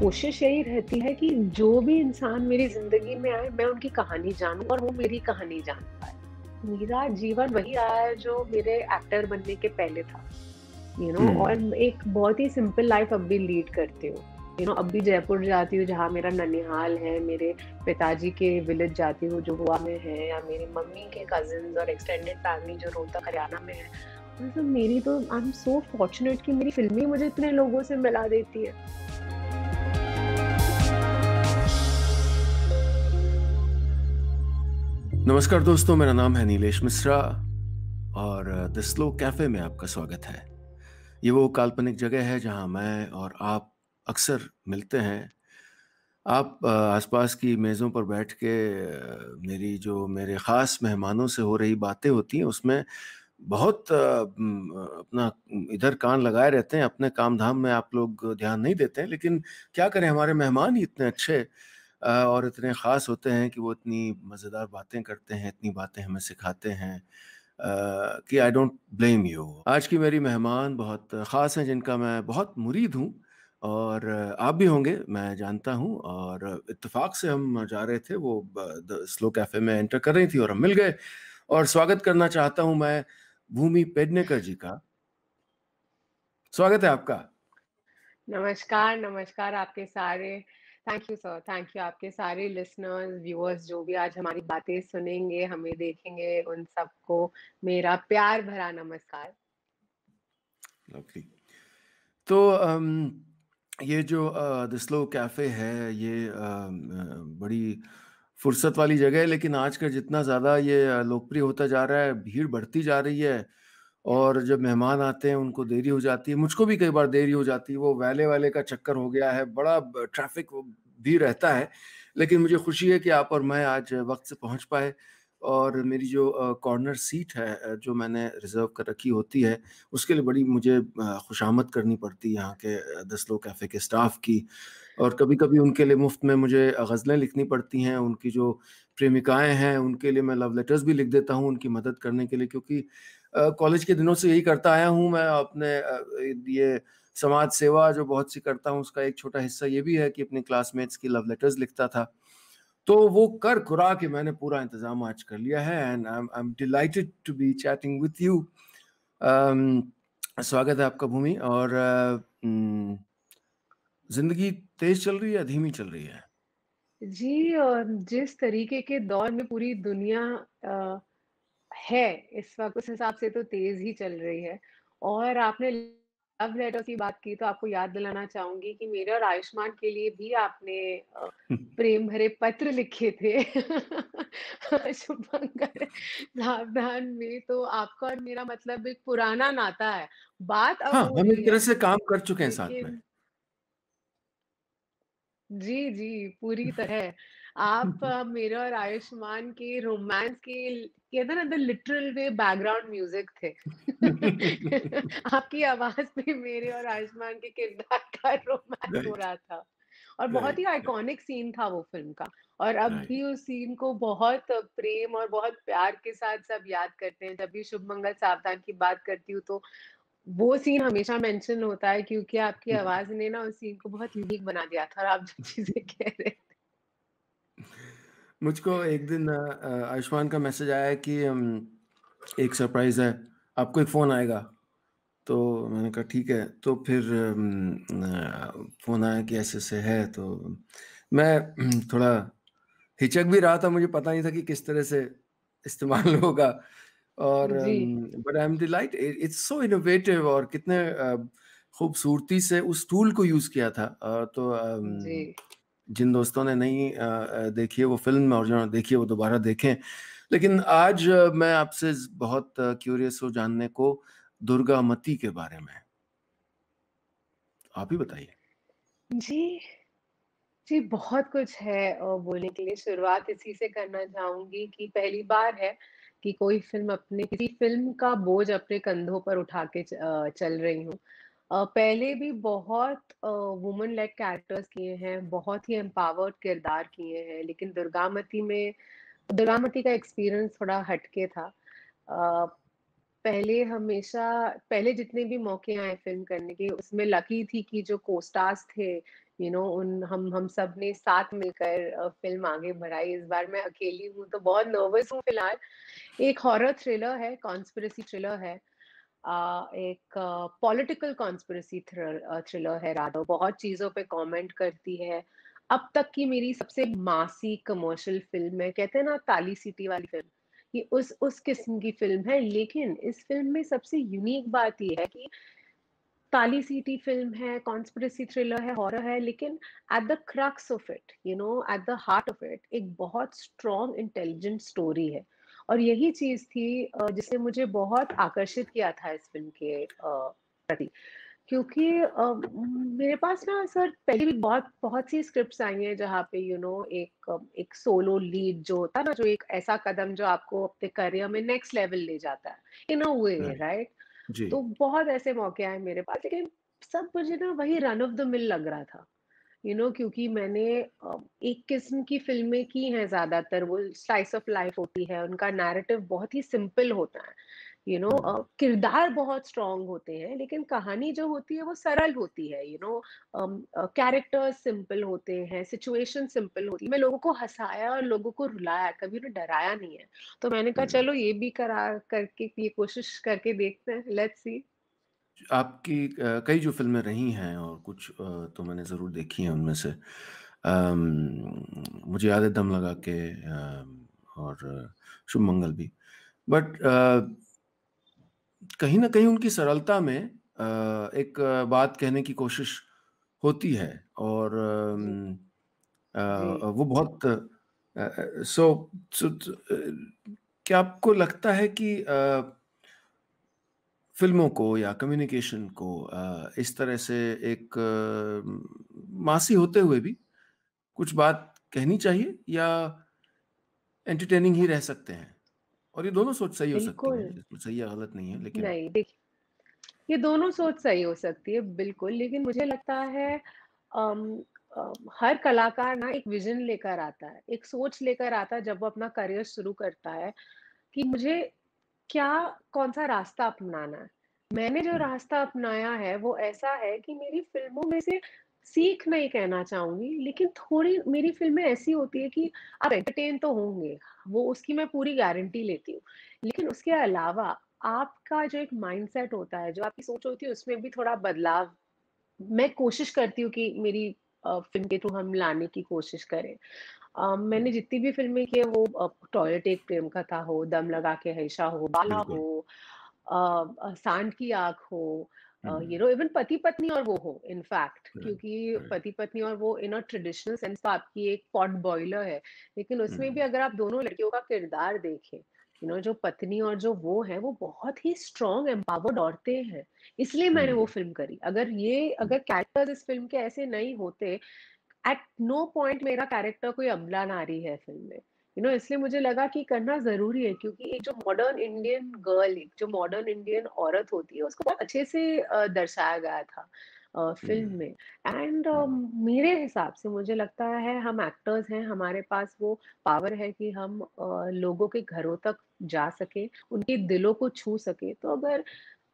कोशिश यही रहती है कि जो भी इंसान मेरी ज़िंदगी में आए, मैं उनकी कहानी जानूँ और वो मेरी कहानी जान पाए। मेरा जीवन वही रहा है जो मेरे एक्टर बनने के पहले था, और हुँ। एक बहुत ही सिंपल लाइफ़ अब भी लीड करती हूँ। अब भी जयपुर जाती हूँ जहाँ मेरा ननिहाल है, मेरे पिताजी के विलेज जाती हूँ जो गोवा में है, या मेरी मम्मी के कज़िन्स और एक्सटेंडेड फैमिली जो रोहतक हरियाणा में है। मतलब मेरी तो आई एम सो फॉर्च्यूनेट कि मेरी फ़िल्में मुझे इतने लोगों से मिला देती है। नमस्कार दोस्तों, मेरा नाम है नीलेश मिश्रा और द स्लो कैफ़े में आपका स्वागत है। ये वो काल्पनिक जगह है जहाँ मैं और आप अक्सर मिलते हैं। आप आस-पास की मेज़ों पर बैठ के मेरे ख़ास मेहमानों से हो रही बातें होती हैं, उसमें बहुत अपना इधर कान लगाए रहते हैं, अपने काम-धाम में आप लोग ध्यान नहीं देते हैं, लेकिन क्या करें, हमारे मेहमान ही इतने अच्छे और इतने ख़ास होते हैं कि वो इतनी मज़ेदार बातें करते हैं, इतनी बातें हमें सिखाते हैं कि आई डोंट ब्लेम यू। आज की मेरी मेहमान बहुत ख़ास हैं जिनका मैं बहुत मुरीद हूँ और आप भी होंगे, मैं जानता हूँ और इत्तेफ़ाक से हम जा रहे थे, वो द स्लो कैफ़े में एंटर कर रही थी और हम मिल गए और स्वागत करना चाहता हूँ मैं भूमि पेडनेकर जी का। स्वागत है आपका। नमस्कार, नमस्कार आपके सारे thank you sir, thank you आपके सारे लिसनर्स, व्यूअर्स जो भी आज हमारी बातें सुनेंगे, हमें देखेंगे, उन सबको मेरा प्यार भरा नमस्कार। लवली। तो ये जो द स्लो कैफ़े है, ये बड़ी फुर्सत वाली जगह है, लेकिन आजकल जितना ज़्यादा ये लोकप्रिय होता जा रहा है, भीड़ बढ़ती जा रही है और जब मेहमान आते हैं, उनको देरी हो जाती है। मुझको भी कई बार देरी हो जाती है, वो वैले-वैले का चक्कर हो गया है, बड़ा ट्रैफ़िक भी रहता है। लेकिन मुझे खुशी है कि आप और मैं आज वक़्त से पहुँच पाए और मेरी जो कॉर्नर सीट है जो मैंने रिज़र्व कर रखी होती है, उसके लिए बड़ी मुझे खुशामद करनी पड़ती है यहाँ के द स्लो कैफ़े के स्टाफ़ की और कभी-कभी उनके लिए मुफ़्त में मुझे ग़ज़लें लिखनी पड़ती हैं, उनकी जो प्रेमिकाएँ हैं, उनके लिए मैं लव लेटर्स भी लिख देता हूँ उनकी मदद करने के लिए क्योंकि कॉलेज के दिनों से यही करता आया हूँ मैं अपने ये समाज सेवा जो बहुत सी करता हूँ, उसका एक छोटा हिस्सा ये भी है कि अपने क्लासमेट्स की लव लेटर्स लिखता था। तो वो कर-कुरा के मैंने पूरा इंतज़ाम आज कर लिया है and I am delighted to be chatting with you. Um, स्वागत है आपका भूमि और ज़िंदगी तेज़ चल रही है या धीमी चल रही है? जी, जिस तरीके के दौर में पूरी दुनिया अ, है इस वक़्त, उस हिसाब से तो तेज़ ही चल रही है। और आपने लव लेटर्स की बात की तो आपको याद दिलाना चाहूँगी कि मेरे और आयुष्मान के लिए भी आपने प्रेम भरे पत्र लिखे थे। शुभंकर सावधान में, तो आपका और मेरा मतलब एक पुराना नाता है। बात अब हाँ, हो हम रही एक तरह है, से काम कर चुके हैं साथ में। लेकिन जी, जी, पूरी तरह। आप मेरे और आयुष्मान के रोमांस के कहते हैं ना, the literal way background music थे। आपकी आवाज़ पे मेरे और आयुष्मान के किरदार का रोमांस हो राइट, रहा था। और बहुत ही राइट, राइट, आइकॉनिक सीन था वो फ़िल्म का। और अब राइट। भी उस सीन को बहुत प्रेम और बहुत प्यार के साथ सब याद करते हैं। जब भी शुभ मंगल सावधान की बात करती हूँ तो वो सीन हमेशा मेंशन होता है, क्योंकि आपकी आवाज़ ने ना उस सीन को बहुत यूनिक बना दिया था, और आप जो चीज़ें कह रहे थे। मुझको एक दिन आयुष्मान का मैसेज आया कि एक सरप्राइज़ है, आपको एक फ़ोन आएगा। तो मैंने कहा ठीक है, तो फिर फ़ोन आया कि ऐसे-ऐसे है, तो मैं थोड़ा हिचक भी रहा था, मुझे पता नहीं था कि किस तरह से इस्तेमाल होगा और जी, but I am delight it's so innovative और कितने खूबसूरती से उस टूल को यूज़ किया था तो जी। जिन दोस्तों ने नहीं देखी है वो फ़िल्म और जो देखी है वो दोबारा देखें। लेकिन आज मैं आपसे बहुत क्यूरियस हूँ जानने को दुर्गामती के बारे में। आप ही बताइए? जी, जी, बहुत कुछ है बोलने के लिए। शुरुआत इसी से करना चाहूँगी कि पहली बार है कि कोई फ़िल्म अपने किसी फ़िल्म का बोझ अपने कंधों पर उठा के चल रही हूँ। पहले भी बहुत वुमन लेड कैरेक्टर्स किए हैं, बहुत ही एम्पावर्ड किरदार किए हैं, लेकिन दुर्गामती का एक्सपीरियंस थोड़ा हट के था। अ, पहले जितने भी मौके आए फ़िल्म करने के, उसमें लकी थी कि जो को-स्टार्स थे, उन हम सब ने साथ मिलकर फ़िल्म आगे बढ़ाई। इस बार मैं अकेली हूँ, तो बहुत नर्वस हूँ फिलहाल। एक हॉरर थ्रिलर है, कॉन्स्पिरेसी थ्रिलर है। एक पॉलिटिकल कॉन्स्पिरेसी थ्रिलर है रादर, बहुत चीज़ों पे कमेंट करती है। अब तक की मेरी सबसे मासी कमर्शियल फ़िल्म है, कहते हैं ना ताली सीटी वाली फ़िल्म, ये उस किस्म की फ़िल्म है। लेकिन इस फ़िल्म में सबसे यूनिक बात ये है कि ताली सीटी फ़िल्म है, कॉन्स्पिरेसी थ्रिलर है, हॉरर है, लेकिन at the crux of it, at the heart of it, एक बहुत स्ट्रॉन्ग इंटेलिजेंट स्टोरी है। और यही चीज़ थी जिसने मुझे बहुत आकर्षित किया था इस फ़िल्म के प्रति। क्योंकि मेरे पास ना सर पहले भी बहुत बहुत सी स्क्रिप्ट्स आई हैं जहाँ पे एक सोलो लीड जो होता है ना, जो एक ऐसा कदम जो आपको अपने करियर में नेक्स्ट लेवल ले जाता है, इन अ वे, राइट। राइट? जी। तो बहुत ऐसे मौके आए मेरे पास, लेकिन सब मुझे ना वही रन ऑफ द मिल लग रहा था। क्योंकि मैंने एक किस्म की फ़िल्में की हैं ज़्यादातर, वो स्लाइस ऑफ लाइफ़ होती है, उनका नैरेटिव बहुत ही सिंपल होता है। हुँ, किरदार बहुत स्ट्रॉन्ग होते हैं, लेकिन कहानी जो होती है वो सरल होती है, कैरेक्टर्स सिंपल होते हैं, सिचुएशन सिंपल होती है। मैं लोगों को हँसाया और लोगों को रुलाया, कभी उन्हें डराया नहीं है। तो मैंने कहा हुँ। चलो ये भी करा करके ये कोशिश करके देखते हैं, लेट्स सी। आपकी कई जो फ़िल्में रही हैं और कुछ तो मैंने ज़रूर देखी हैं उनमें से। मुझे याद है दम लगा के और शुभ मंगल भी। बट कहीं न कहीं उनकी सरलता में एक बात कहने की कोशिश होती है और जी, जी। वो बहुत क्या आपको लगता है कि फ़िल्मों को या कम्युनिकेशन को इस तरह से एक मासी होते हुए भी कुछ बात कहनी चाहिए या एंटरटेनिंग ही रह सकते हैं? और ये दोनों सोच सही हो सकती बिल्कुल, हैं, इसमें सही या गलत नहीं है लेकिन नहीं देखिए, ये दोनों सोच सही हो सकती है, बिल्कुल, लेकिन मुझे लगता है अम हर कलाकार ना एक विज़न लेकर आता है, एक सोच लेकर आता है जब वो अपना करियर शुरू करता है, कि मुझे क्या कौन-सा रास्ता अपनाना है। मैंने जो हुँ, रास्ता अपनाया है, वो ऐसा है कि मेरी फ़िल्मों में से सीख नहीं कहना चाहूँगी, लेकिन थोड़ी मेरी फ़िल्में ऐसी होती है कि आप एंटरटेन तो होंगे, वो उसकी मैं पूरी गारंटी लेती हूँ। लेकिन उसके अलावा आपका जो एक माइंडसेट होता है, जो आपकी सोच होती है, उसमें भी थोड़ा बदलाव मैं कोशिश करती हूँ कि मेरी फ़िल्म के थ्रू हम लाने की कोशिश करें। हुँ, मैंने जितनी भी फ़िल्में की है वो टॉयलेट एक प्रेम कथा हो, दम लगा के हईशा हो, बाला बिल्कुल। हो, सांड की आँख हो, हुँ, इवन पति-पत्नी और वो हो इनफैक्ट, राइट, क्योंकि राइट। पति-पत्नी और वो इन अ ट्रेडिशनल सेंस तो आपकी एक पॉट बॉयलर है। लेकिन उसमें भी हुँ, अगर आप दोनों लड़कियों का किरदार देखें, जो पत्नी और जो वो है, वो बहुत ही स्ट्रॉन्ग एम्पावर्ड औरतें हैं। इसलिए मैंने वो हुँ, फ़िल्म करी। हुँ, अगर कैरेक्टर्स इस फ़िल्म के ऐसे नहीं होते, एट नो पॉइंट मेरा कैरेक्टर कोई अबला नारी है फ़िल्म में। इसलिए मुझे लगा कि करना ज़रूरी है, क्योंकि एक जो मॉडर्न इंडियन गर्ल, एक जो मॉडर्न इंडियन औरत होती है, उसको बहुत अच्छे से दर्शाया गया था फ़िल्म हुँ, में। एंड हुँ, मेरे हिसाब से मुझे लगता है हम एक्टर्स हैं, हमारे पास वो पावर है कि हम लोगों के घरों तक जा सकें, उनके दिलों को छू सकें। तो अगर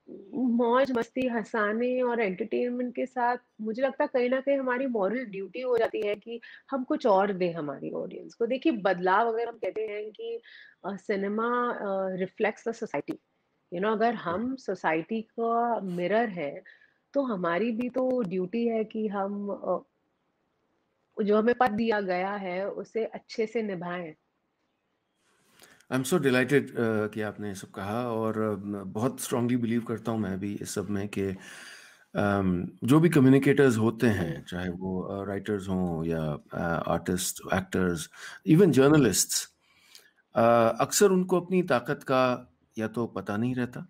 मौज-मस्ती, हँसाने और एंटरटेनमेंट के साथ मुझे लगता है कहीं न कहीं हमारी मॉरल ड्यूटी हो जाती है कि हम कुछ और दें हमारी ऑडियंस को। देखिए बदलाव अगर हम कहते हैं कि सिनेमा रिफ्लेक्ट्स द सोसाइटी। अगर राइट। हम सोसाइटी का मिरर हैं, तो हमारी भी तो ड्यूटी है कि हम जो हमें पद दिया गया है, उसे अच्छे से निभाएँ। आई एम सो डिलाइटेड कि आपने ये सब कहा और बहुत स्ट्रांगली बिलीव करता हूँ मैं भी इस सब में कि जो भी कम्युनिकेटर्स होते जी, हैं, चाहे वो राइटर्स हों या आर्टिस्ट, एक्टर्स, इवन जर्नलिस्ट्स अक्सर उनको अपनी ताकत का या तो पता नहीं रहता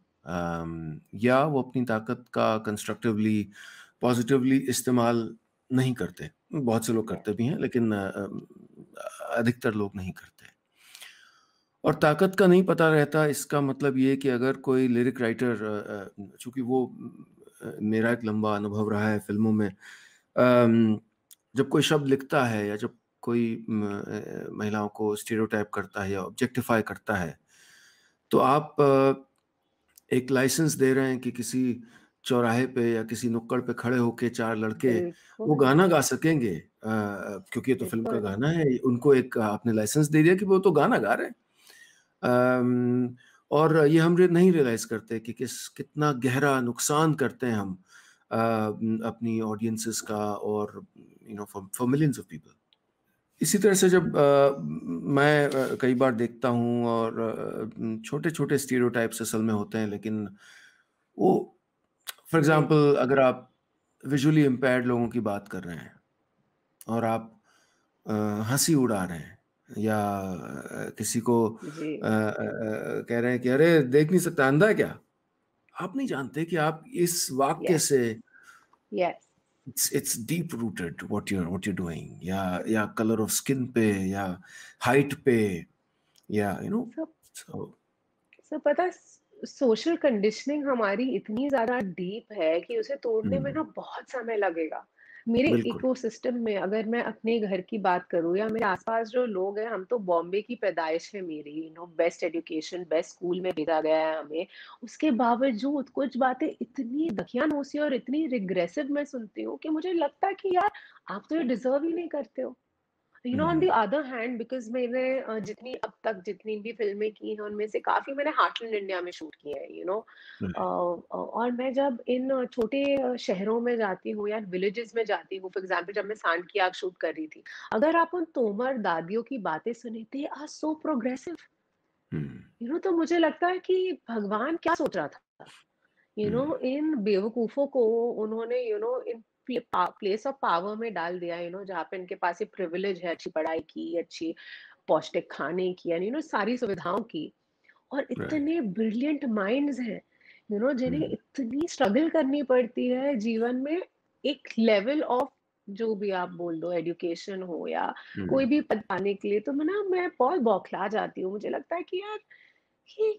या वो अपनी ताकत का कंस्ट्रक्टिवली, पॉजिटिवली इस्तेमाल नहीं करते। बहुत से लोग करते यस। भी हैं लेकिन अधिकतर लोग नहीं करते। और ताकत का नहीं पता रहता इसका मतलब ये कि अगर कोई लिरिक राइटर चूँकि वो मेरा एक लंबा अनुभव रहा है फ़िल्मों में जब कोई शब्द लिखता है या जब कोई महिलाओं को स्टीरियोटाइप करता है या ऑब्जेक्टिफ़ाई करता है, तो आप एक लाइसेंस दे रहे हैं कि किसी चौराहे पे या किसी नुक्कड़ पे खड़े होके 4 लड़के वो बिल्कुल, गाना गा सकेंगे, क्योंकि ये तो फ़िल्म का बिल्कुल। गाना है, उनको एक आपने लाइसेंस दे दिया कि वो तो गाना गा रहे हैं। और ये हम नहीं रियलाइज़ करते कि कितना गहरा नुकसान करते हैं हम अपनी ऑडियंसेस का, और फॉर मिलियंस ऑफ पीपल। इसी तरह से जब मैं कई बार देखता हूँ, और छोटे-छोटे स्टीरियोटाइप्स असल में होते हैं, लेकिन वो फॉर जी, एग्ज़ाम्पल अगर आप विजुअली इम्पेयर्ड लोगों की बात कर रहे हैं और आप अ, हँसी उड़ा रहे हैं, या किसी को जी। कह रहे हैं कि अरे देख नहीं सकता, अंधा है क्या? आप नहीं जानते कि आप इस वाक्य यस, से yes. It's deep rooted what you doing, या कलर ऑफ स्किन पे, या हाइट पे, या सब सो सब पता है, सोशल कंडीशनिंग हमारी इतनी ज़्यादा डीप है कि उसे तोड़ने में हुँ, ना बहुत समय लगेगा। मेरे बिल्कुल। इकोसिस्टम में अगर मैं अपने घर की बात करूँ या मेरे आस-पास जो लोग हैं, हम तो बॉम्बे की पैदाइश है मेरी, बेस्ट एजुकेशन, बेस्ट स्कूल में भेजा गया है हमें। उसके बावजूद कुछ बातें इतनी दकियानूसी और इतनी रिग्रेसिव मैं सुनती हूँ कि मुझे लगता है कि यार, आप तो ये डिज़र्व ही नहीं करते हो। On the hmm, other hand, because मैंने जितनी अब तक जितनी भी फ़िल्में की हैं, उनमें से काफ़ी मैंने हार्टलैंड इंडिया में शूट की हैं, राइट, और मैं जब इन छोटे शहरों में जाती हूँ या विलेजेस में जाती हूँ, फॉर एग्ज़ाम्पल जब मैं सांड की आग शूट कर रही थी, अगर आप उन तोमर दादियों की बातें सुने, दे आर सो प्रोग्रेसिव, हुँ, तो मुझे लगता है कि भगवान क्या सोच रहा था? हुँ, इन बेवकूफ़ों को उन्होंने इन प्लेस ऑफ पावर में डाल दिया, जहाँ पे इनके पास ये प्रिविलेज है अच्छी पढ़ाई की, अच्छी पौष्टिक खाने की, यानी सारी सुविधाओं की, और राइट, इतने ब्रिलियंट माइंड्स हैं, जिन्हें हुँ, इतनी स्ट्रगल करनी पड़ती है जीवन में, एक लेवल ऑफ जो भी आप बोल दो, एजुकेशन हो या हुँ, कोई भी पद पाने के लिए, तो मैं बहुत बौखला जाती हूँ। मुझे लगता है कि यार,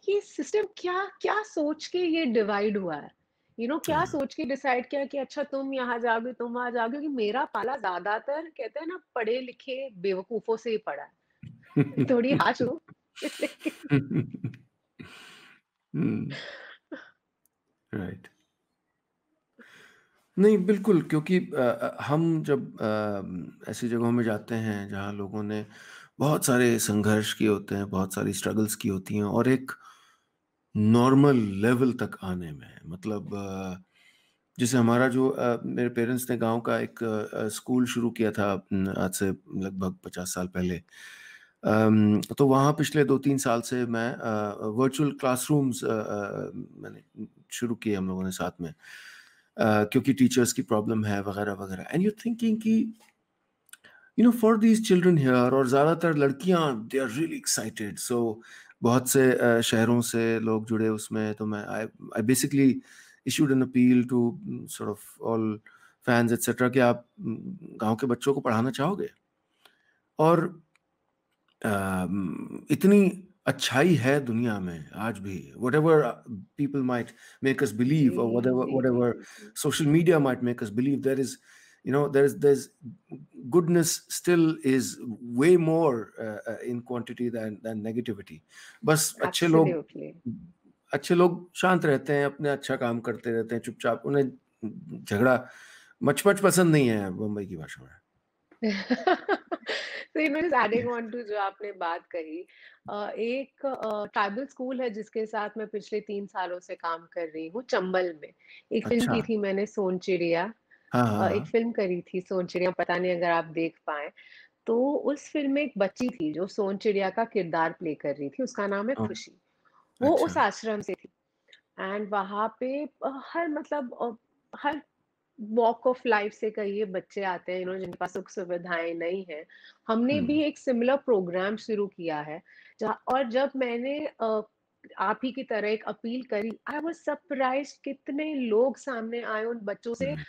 ये सिस्टम क्या क्या सोच के ये डिवाइड हुआ है, क्या हाँ। सोच के डिसाइड किया कि अच्छा तुम यहाँ जाओगे, तुम वहां जाओगे, क्योंकि मेरा पाला ज्यादातर कहते हैं ना पढ़े लिखे बेवकूफों से ही पड़ा है। थोड़ी हाश हूँ लेकिन हुँ, राइट। नहीं, बिल्कुल, क्योंकि हम जब ऐसी जगहों में जाते हैं जहाँ लोगों ने बहुत सारे संघर्ष किए होते हैं, बहुत सारी स्ट्रगल्स की होती हैं, और एक नॉर्मल लेवल तक आने में, मतलब जैसे हमारा जो मेरे पेरेंट्स ने गाँव का एक स्कूल शुरू किया था आज से लगभग 50 साल पहले। तो वहाँ पिछले 2-3 साल से मैं वर्चुअल क्लासरूम्स मैंने शुरू किए हम लोगों ने साथ में। क्योंकि टीचर्स की प्रॉब्लम है वगैरह, वगैरह, एंड यू थिंकिंग कि फॉर दीज़ चिल्ड्रन हियर, और ज़्यादातर लड़कियाँ they are really excited, so बहुत से शहरों से लोग जुड़े उसमें, तो मैं I basically issued an appeal to sort of all fans etcetera कि आप गाँव के बच्चों को पढ़ाना चाहोगे? और इतनी अच्छाई है दुनिया में आज भी, whatever people might make us जी बिलीव, और व्हाटएवर जी जी व्हाटएवर जी जी social media might make us believe, there is there's goodness still is way more in quantity than negativity. बस एब्सोल्युटली। अच्छे लोग शांत रहते हैं, अपने अच्छा काम करते रहते हैं चुपचाप, उन्हें झगड़ा मच-मच पसंद नहीं है बम्बई की भाषा में। तो जस्ट एडिंग ऑन टू जो आपने बात कही, एक ट्राइबल स्कूल है जिसके साथ मैं पिछले 3 सालों से काम कर रही हूँ, चंबल में। एक फिल्म अच्छा। की थी मैंने, सोन चिड़िया। हाँ, हाँ, एक हाँ। फिल्म करी थी सोन चिड़िया, पता नहीं अगर आप देख पाए। तो उस फिल्म में एक बच्ची थी जो सोन चिड़िया का किरदार प्ले कर रही थी, उसका नाम है ओह! खुशी। वो अच्छा। उस आश्रम से थी, एंड वहां पे हर मतलब हर वॉक ऑफ लाइफ से कहिए बच्चे आते हैं, जिनके पास सुख सुविधाएं नहीं है। हमने हुँ, भी एक सिमिलर प्रोग्राम शुरू किया है, और जब मैंने आप ही की तरह एक अपील करी, आई वाज सरप्राइज्ड कितने लोग सामने आए उन बच्चों से, hmm,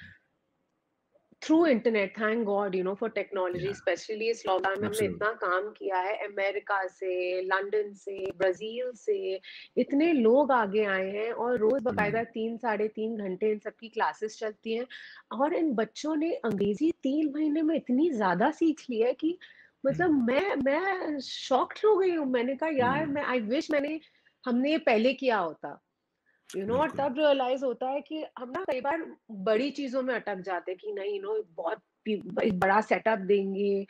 through internet. Thank God for technology, या स्पेशली इस लॉकडाउन में हमने एब्सोल्यूट इतना काम किया है, अमेरिका से, लंदन से, ब्राजील से, इतने लोग आगे आए हैं, और रोज हुँ, बकायदा 3 साढ़े 3 घंटे इन सबकी क्लासेस चलती हैं। और इन बच्चों ने अंग्रेजी 3 महीने में इतनी ज्यादा सीख ली है कि हुँ, मतलब मैं शॉक्ड हो गई हूँ। मैंने कहा यार, हुँ, मैं आई विश हमने ये पहले किया होता। और बिल्कुल। तब रियलाइज होता है कि हम ना कई बार बड़ी चीजों में अटक जाते हैं कि नहीं बहुत एक बड़ा सेटअप देंगे,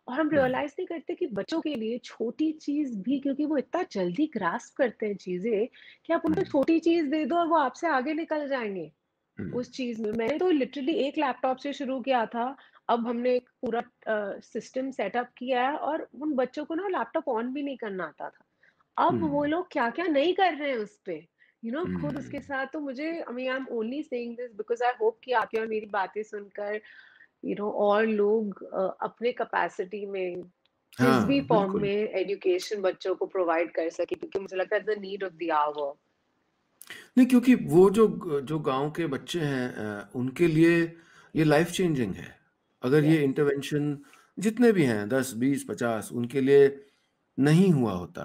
और हम हुँ, रियलाइज नहीं करते कि बच्चों के लिए छोटी चीज भी, क्योंकि वो इतना जल्दी ग्रास्प करते हैं चीजें, कि आप हुँ, उनको छोटी चीज दे दो और वो आपसे आगे निकल जाएंगे हुँ, उस चीज में। मैंने तो लिटरली एक लैपटॉप से शुरू किया था, अब हमने एक पूरा सिस्टम सेटअप किया है, और उन बच्चों को ना लैपटॉप ऑन भी नहीं करना आता था। अब वो हुँ, लोग क्या-क्या नहीं कर रहे हैं उसपे, खुद उसके हुँ। साथ। तो मुझे I am only saying this because I hope कि आपकी और मेरी बातें सुनकर और लोग अपने कैपेसिटी में जिस भी हाँ, फॉर्म बिल्कुल। में एजुकेशन बच्चों को प्रोवाइड कर सके, क्योंकि मुझे लगता है the need of the hour. नहीं, क्योंकि वो जो गाँव के बच्चे हैं उनके लिए ये लाइफ़ चेंजिंग है। अगर ये यस, इंटरवेंशन जितने भी हैं 10, 20, 50 उनके लिए नहीं हुआ होता,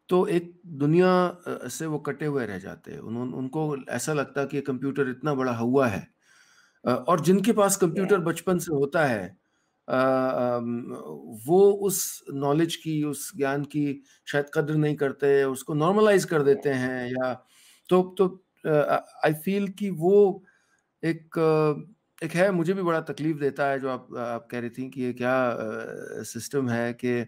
तो एक दुनिया से वो कटे हुए रह जाते। उनको ऐसा लगता कि कंप्यूटर इतना बड़ा हुआ है और जिनके पास कंप्यूटर यस, बचपन से होता है वो उस नॉलेज की, उस ज्ञान की शायद कद्र नहीं करते, उसको नॉर्मलाइज़ कर देते यस, हैं या तो आई फ़ील कि वो एक एक है मुझे भी बड़ा तकलीफ़ देता है जो आप कह रही थी कि ये क्या सिस्टम है कि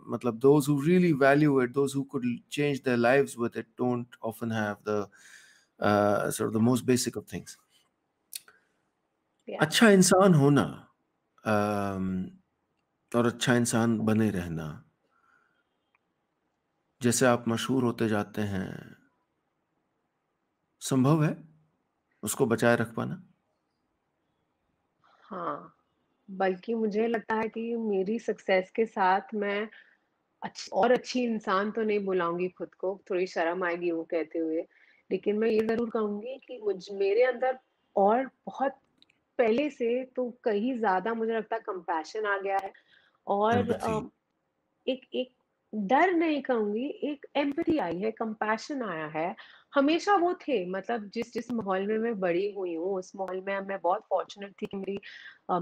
मतलब those who really value it, those who could change their lives with it, don't often have the sort of the most basic of things. Yes. अच्छा इंसान होना अम, और अच्छा इंसान बने रहना, जैसे आप मशहूर होते जाते हैं, संभव है उसको बचाए रख पाना? हाँ, बल्कि मुझे लगता है कि मेरी सक्सेस के साथ मैं और अच्छी इंसान तो नहीं बुलाऊँगी खुद को, थोड़ी शर्म आएगी वो कहते हुए। लेकिन मैं ये ज़रूर कहूँगी कि मेरे अंदर और बहुत पहले से तो कहीं ज़्यादा मुझे लगता है कंपैशन आ गया है, और एम्पैथी। एक एक डर नहीं कहूँगी, एक एम्पैथी आई है, कंपैशन आया है। हमेशा वो थे, मतलब जिस जिस माहौल में मैं बड़ी हुई हूँ, उस माहौल में मैं बहुत फॉर्च्यूनेट थी कि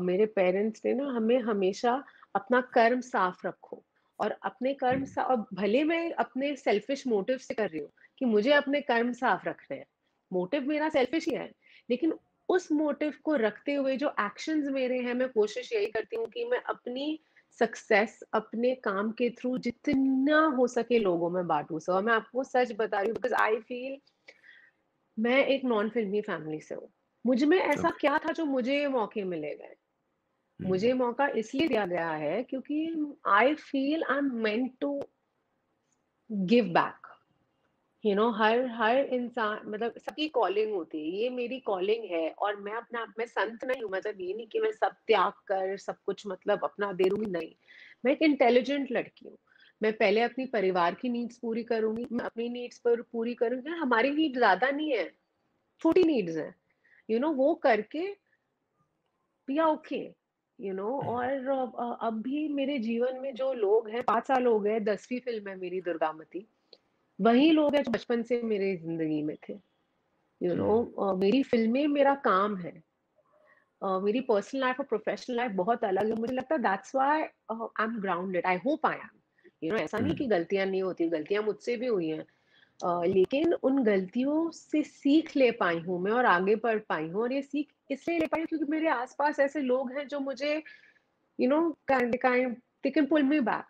मेरे पेरेंट्स ने ना हमें हमेशा अपना कर्म साफ रखो, और अपने कर्म हुँ, सा और भले मैं अपने सेल्फिश मोटिव से कर रही हूँ कि मुझे अपने कर्म साफ रखने हैं। मोटिव मेरा सेल्फिश ही है, लेकिन उस मोटिव को रखते हुए जो एक्शंस मेरे हैं, मैं कोशिश यही करती हूँ कि मैं अपनी सक्सेस अपने काम के थ्रू जितना हो सके लोगों में बाँटूँ। सो मैं आपको सच बता रही हूँ, बिकॉज़ आई फ़ील मैं एक नॉन फ़िल्मी फ़ैमिली से हूँ। मुझ में ऐसा ओके। क्या था जो मुझे ये मौके मिले गए? मुझे हुँ, मौका इसलिए दिया गया है क्योंकि I feel I am meant to give back. हर हर इंसान, मतलब सबकी कॉलिंग होती है, ये मेरी कॉलिंग है, और मैं अपने आप में संत नहीं हूँ, मतलब ये नहीं कि मैं सब त्याग कर सब कुछ मतलब अपना दे दूंगी, नहीं। मैं एक इंटेलिजेंट लड़की हूँ। मैं पहले अपनी परिवार की नीड्स पूरी करूंगी, मैं अपनी नीड्स पर पूरी करूंगी, हमारी नीड ज्यादा नहीं है, छोटी नीड्स है, वो करके वी आर ओके। हुँ, और अब भी मेरे जीवन में जो लोग हैं, 5 साल हो गए, 10वीं फिल्म है मेरी दुर्गावती, वही लोग हैं जो बचपन से मेरी जिंदगी में थे। हुँ, मेरी फ़िल्में मेरा काम है। मेरी पर्सनल लाइफ़ और प्रोफ़ेशनल लाइफ़ बहुत अलग है। मुझे लगता है that's why I am grounded, I hope I am. ऐसा नहीं हुँ, कि गलतियाँ नहीं होती, गलतियाँ मुझसे भी हुई हैं। लेकिन उन गलतियों से सीख ले पाई हूँ मैं और आगे बढ़ पाई हूँ, और ये सीख इसलिए ले पाई हूँ क्योंकि मेरे आस-पास ऐसे लोग हैं जो मुझे kind kind they can pull me back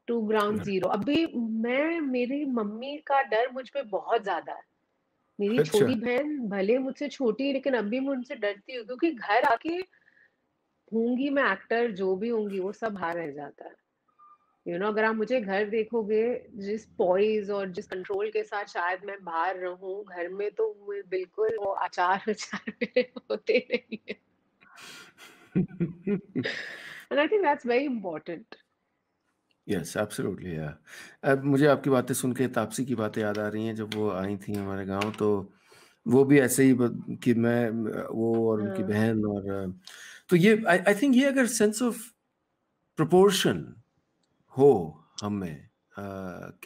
to ground right. Zero. अभी मेरी मम्मी का डर मुझ पे बहुत ज़्यादा है। मेरी अच्छा। छोटी बहन भले मुझसे छोटी है, लेकिन अब भी मैं उनसे डरती हूँ, क्योंकि घर आके होंगी मैं एक्टर जो भी होंगी, वो सब बाहर रह जाता है। अगर आप मुझे घर देखोगे, जिस पॉइज़ और जिस कंट्रोल के साथ शायद मैं बाहर रहूँ, घर में तो मैं बिल्कुल वो अचार-वचार मेरे होते नहीं है। And I think that's very important. Yes, absolutely या अब मुझे आपकी बातें सुन के तापसी की बातें याद आ रही हैं जब वो आई थी हमारे गाँव तो वो भी ऐसे ही कि मैं वो और उनकी हाँ, बहन और तो ये आई आई थिंक ये अगर सेंस ऑफ प्रोपोर्शन हो हम में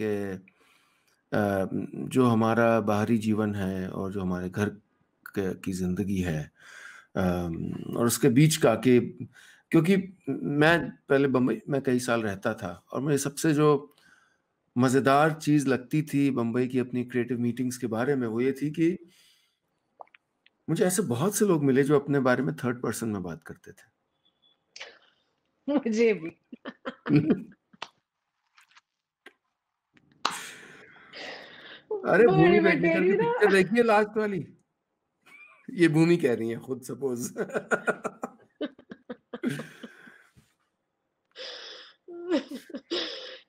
कि जो हमारा बाहरी जीवन है और जो हमारे घर की ज़िंदगी है और उसके बीच का कि क्योंकि मैं पहले बम्बई में कई साल रहता था और मेरे सबसे जो मज़ेदार चीज़ लगती थी बम्बई की अपनी क्रिएटिव मीटिंग्स के बारे में, वो ये थी कि मुझे ऐसे बहुत से लोग मिले जो अपने बारे में थर्ड पर्सन में बात करते थे। मुझे भी। अरे भूमि वही मैं कह पेडनेकर रही की हूँ पिक्चर ना। देखी है लास्ट वाली? ये भूमि कह रही है खुद सपोज़।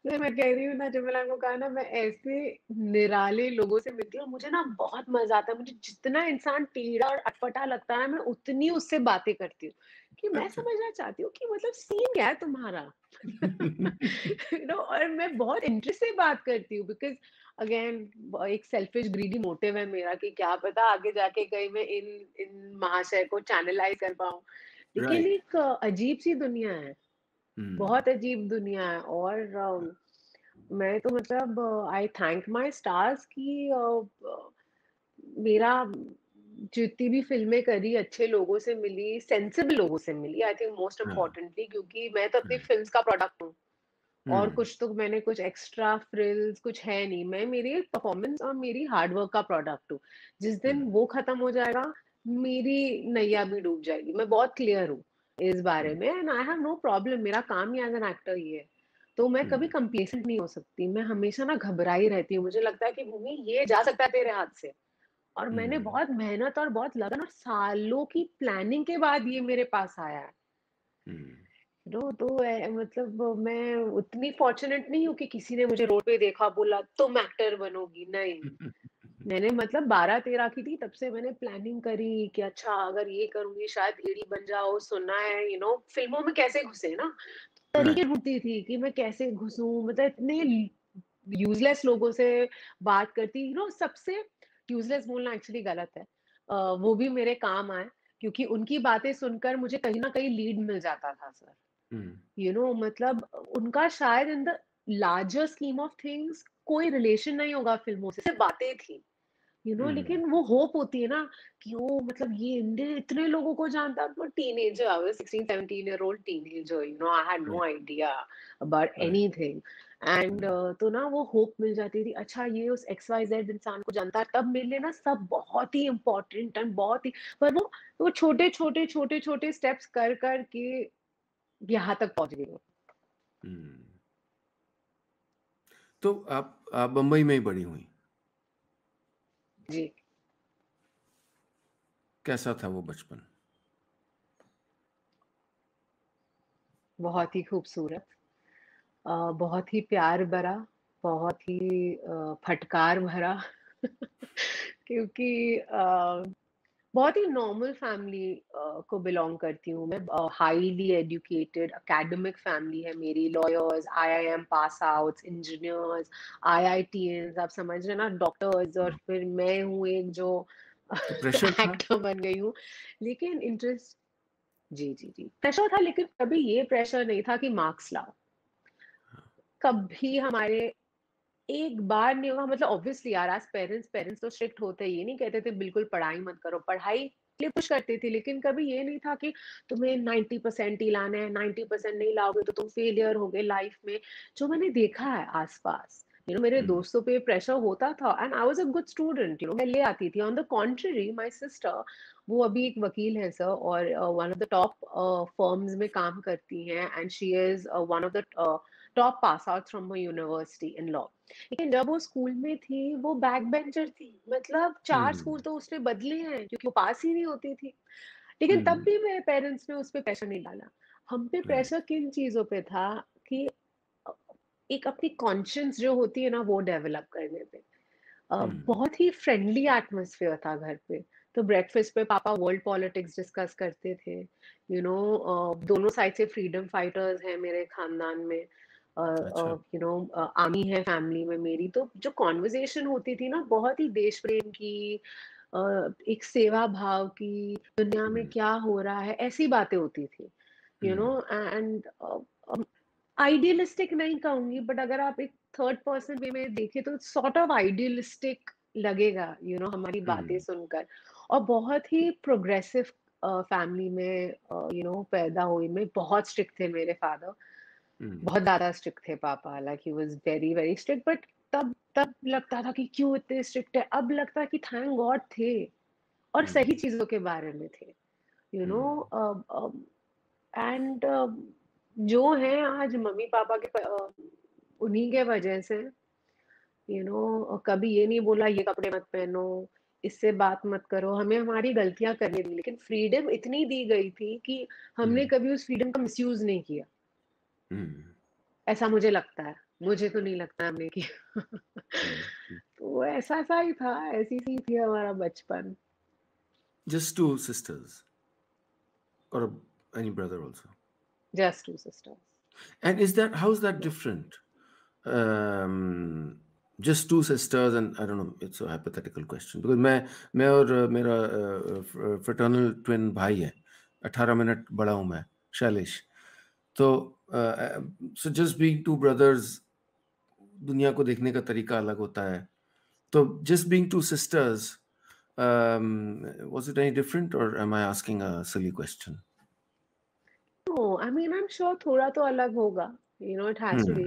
नहीं, मैं कह रही हूँ ना, जब मैंने आपको कहा ना, मैं ऐसे निराले लोगों से मिलती हूँ, मुझे ना बहुत मजा आता है। मुझे जितना इंसान टेढ़ा और अटपटा लगता है, मैं उतनी उससे बातें करती हूँ, कि मैं अच्छा। समझना चाहती हूँ कि मतलब सीन क्या है तुम्हारा। और मैं बहुत इंटरेस्ट से बात करती हूँ, बिकॉज अगेन एक सेल्फिश ग्रीडी मोटिव है मेरा, कि क्या पता आगे जाके कहीं मैं इन इन महाशय को चैनलाइज कर पाऊँ। लेकिन राइट। एक अजीब सी दुनिया है, हुँ, बहुत अजीब दुनिया है। और मैं तो मतलब आई थैंक माय स्टार्स कि मेरा जितनी भी फ़िल्में करी, अच्छे लोगों से मिली, सेंसिबल लोगों से मिली, आई थिंक मोस्ट हाँ, इम्पोर्टेंटली, क्योंकि मैं तो अपनी करेक्ट। फ़िल्म्स का प्रोडक्ट हूँ। हुँ, और कुछ तो मैंने कुछ एक्स्ट्रा फ्रिल्स कुछ है नहीं। मैं मेरी परफ़ॉर्मेंस और मेरी हार्ड वर्क का प्रोडक्ट हूँ। जिस हुँ, दिन वो खत्म हो जाएगा, मेरी नैया भी डूब जाएगी। मैं बहुत क्लियर हूँ इस बारे हुँ, में, and I have no problem. मेरा काम ही एज़ एन एक्टर ये है। तो मैं कभी हुँ, कंप्लेसेंट नहीं हो सकती। मैं हमेशा ना घबराई रहती हूँ। मुझे लगता है कि भूमि ये जा सकता है तेरे हाथ से। और मैंने हुँ, बहुत मेहनत और बहुत लगन और सालों की प्लानिंग के बाद ये मेरे पास आया है। हुँ। तो मतलब मैं उतनी फॉर्च्यूनेट नहीं हूँ कि किसी ने मुझे रोड पे देखा, बोला तुम एक्टर बनोगी, नहीं। मैंने मतलब 12-13 की थी, तब से मैंने प्लानिंग करी कि अच्छा अगर ये करूँगी शायद एडी बन जाओ, सुना है फ़िल्मों में कैसे घुसे ना, तरीके राइट। ढूँढती थी कि मैं कैसे घुसूँ, मतलब इतने यूज़लेस लोगों से बात करती, सबसे यूज़लेस बोलना एक्चुअली गलत है। वो भी मेरे काम आए, क्योंकि उनकी बातें सुनकर मुझे कहीं न कहीं लीड मिल जाता था सर। हुँ, मतलब उनका शायद in the larger scheme of things कोई रिलेशन नहीं होगा फिल्मों से, सिर्फ बातें थी। हुँ, लेकिन वो होप होती है ना, कि ओ मतलब ये इंडिया इतने लोगों को जानता है। वो teenager, I was 16 17 year old teenager, I had no right, idea about right. Anything. And hmm, तो ना वो होप मिल जाती थी, अच्छा ये उस एक्स वाई जेड इंसान को जानता है, तब मेरे लिए ना सब बहुत ही इम्पोर्टेंट एंड बहुत ही, पर वो छोटे छोटे छोटे छोटे स्टेप्स कर कर के यहाँ तक पहुंच गई हूँ। हुँ। तो आप बम्बई में ही बड़ी हुईं। जी। कैसा था वो बचपन? बहुत ही खूबसूरत, बहुत ही प्यार भरा, बहुत ही फटकार भरा। क्योंकि बहुत ही नॉर्मल फैमिली को बिलॉन्ग करती हूँ मैं। हाईली एजुकेटेड एकेडमिक फैमिली है मेरी, लॉयर्स, आईआईएम पास आउट्स, इंजीनियर्स, आईआईटीएंस, आप समझ रहे हैं ना, डॉक्टर्स। और फिर मैं हूँ एक जो तो प्रेशर था? एक्टर बन गई हूँ। लेकिन इंटरेस्ट, जी जी जी, प्रेशर था, लेकिन कभी ये प्रेशर नहीं था कि मार्क्स लाओ। कभी हमारे एक बार नहीं होगा, मतलब ऑब्वियसली यार, एज़ पेरेंट्स, पेरेंट्स तो स्ट्रिक्ट होते हैं, ये नहीं कहते थे बिल्कुल पढ़ाई मत करो, पढ़ाई के लिए पुश करती थी, लेकिन कभी ये नहीं था कि तुम्हें 90% ही लाना है, 90% नहीं लाओगे तो तुम फेलियर होगे लाइफ में। जो मैंने देखा है आस-पास, मेरे हुँ, दोस्तों पे प्रेशर होता था, and I was a good student, मैं ले आती थी। On the contrary, my sister, वो अभी एक वकील है सर, और one of the top firms में काम करती हैं, and she is one of the top pass out from a university in law. लेकिन जब वो स्कूल में थी, वो बैक बेंचर थी। मतलब 4 स्कूल हुँ, तो उसने बदले हैं, क्योंकि वो पास ही नहीं होती थी। लेकिन तब हुँ, भी मेरे पेरेंट्स ने उस पे प्रेशर नहीं डाला। हम पे राइट। प्रेशर किन चीज़ों पे था, कि अ, एक अपनी कॉन्शियंस जो होती है ना, वो डेवलप करने पे। हुँ, बहुत ही फ्रेंडली एटमॉस्फेयर था घर पे। तो ब्रेकफास्ट पे पापा वर्ल्ड पॉलिटिक्स डिस्कस करते थे। दोनों साइड से फ्रीडम फाइटर्स हैं मेरे खानदान में। अच्छा। आर्मी है फैमिली में मेरी, तो जो कॉन्वर्सेशन होती थी ना, बहुत ही देश प्रेम की, एक सेवा भाव की, दुनिया में हुँ, क्या हो रहा है, ऐसी बातें होती थी। हुँ, एंड आइडियलिस्टिक नहीं कहूँगी, बट अगर आप एक थर्ड पर्सन वे में देखें तो सॉर्ट ऑफ आइडियलिस्टिक लगेगा, हमारी बातें हुँ, सुनकर। और बहुत ही प्रोग्रेसिव फैमिली में पैदा हुई मैं। बहुत स्ट्रिक्ट थे मेरे फादर। हुँ, बहुत ज़्यादा स्ट्रिक्ट थे पापा, like he was very, very strict, but तब तब लगता था कि क्यों इतने स्ट्रिक्ट है? अब लगता है कि थैंक गॉड थे और सही हुँ, चीज़ों के बारे में थे, यू नो हुँ, एंड जो हैं आज मम्मी-पापा के उन्हीं के वजह से, कभी ये नहीं बोला ये कपड़े मत पहनो, इससे बात मत करो, हमें हमारी गलतियाँ करने दी, लेकिन फ्रीडम इतनी दी गई थी कि हमने हुँ, कभी उस फ्रीडम का मिसयूज़ नहीं किया। हुँ, ऐसा मुझे लगता है। मुझे तो नहीं लगता हमने किया। हुँ, हुँ। तो ऐसा-सा ही था, ऐसी-सी थी हमारा बचपन। Just 2 sisters or any brother also? Just 2 sisters. And is that how is that या different? Just 2 sisters and I don't know, it's a hypothetical question because मैं और मेरा फ्रेटर्नल ट्विन भाई है। 18 मिनट बड़ा हूँ मैं, शैलेश। तो सो जस्ट बीइंग 2 ब्रदर्स दुनिया को देखने का तरीका अलग होता है। तो just being 2 sisters was it any different or am I asking a silly question? No, I mean, I'm sure थोड़ा तो अलग होगा, it has to hmm, be.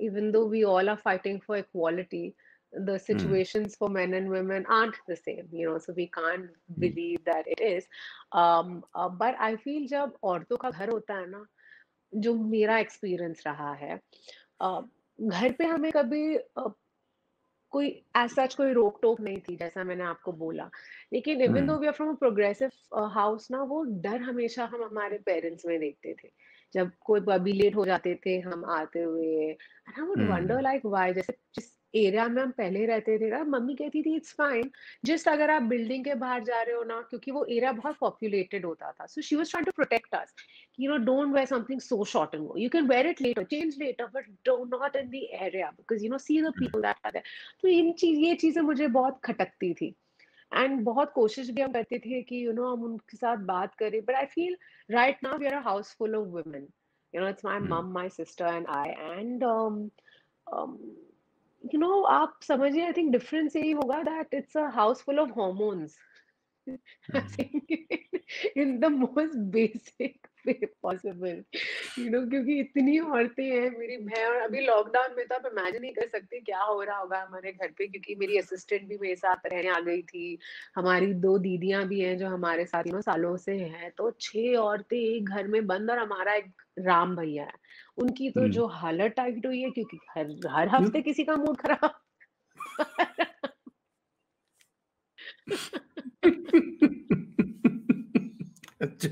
Even though we all are fighting for equality, the hmm, situations for men and women aren't the same, so we can't hmm, believe that it is. But I feel जब औरतों का घर होता है ना, जो मेरा experience रहा है, अ, घर पे हमें कभी कोई एज़ सच कोई रोक-टोक नहीं थी, जैसा मैंने आपको बोला। लेकिन even hmm, though we are from a progressive house ना, वो डर हमेशा हम हमारे पेरेंट्स में देखते थे। जब कोई बबी लेट हो जाते थे हम आते हुए, and I would wonder hmm, like why, जैसे जिस एरिया में हम पहले रहते थे ना, मम्मी कहती थी इट्स फाइन, जस्ट अगर आप बिल्डिंग के बाहर जा रहे हो ना, क्योंकि वो एरिया बहुत पॉपुलेटेड होता था। So she was trying to protect us, don't wear something so short and go. You can wear it later, change later, but do not in the area, because see the hmm, people that are there. तो ये चीज़ें मुझे बहुत खटकती थी, and बहुत कोशिश भी हम करते थे कि हम उनके साथ बात करें, but I feel right now we are a house full of women, it's my hmm, mm, my sister and I, and आप समझिए, आई थिंक डिफरेंस यही होगा that it's a house full of hormones. I hmm, think in the most basic way possible, क्योंकि इतनी औरतें हैं मेरी बहन, और अभी लॉकडाउन में तो आप इमेजिन नहीं कर सकते क्या हो रहा होगा हमारे घर पे, क्योंकि मेरी असिस्टेंट भी मेरे साथ रहने आ गई थी। हमारी 2 दीदियाँ भी हैं जो हमारे साथ सालों से हैं, तो 6 औरतें एक घर में बंद, और हमारा एक राम भैया है। उनकी तो हुँ। जो हालत टाइट हुई है, क्योंकि हर हर क्यों? हफ्ते किसी का मूड खराब। अच्छा।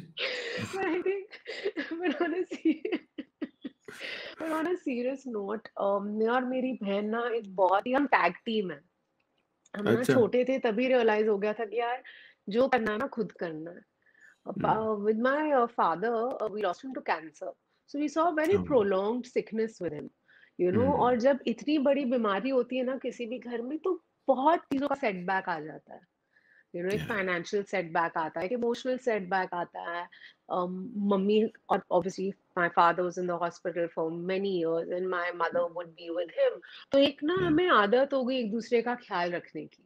But I think, but on a serious, but on a serious note, मैं और मेरी बहन ना एक बहुत ही, हम टैग टीम है। हम ना अच्छा। छोटे थे तभी रियलाइज हो गया था कि यार जो करना है ना खुद करना है। हुँ, With my father, we lost him to cancer. So we saw very oh! prolonged sickness with him. हुँ, और जब इतनी बड़ी बीमारी होती है ना किसी भी घर में, तो बहुत चीज़ों का सेटबैक आ जाता है। एक या, फाइनेंशियल सेटबैक आता है, एक इमोशनल सेटबैक आता है। मम्मी, और obviously my father was in the hospital for many years and my mother would be with him. तो एक ना या, हमें आदत हो गई एक-दूसरे का ख़्याल रखने की।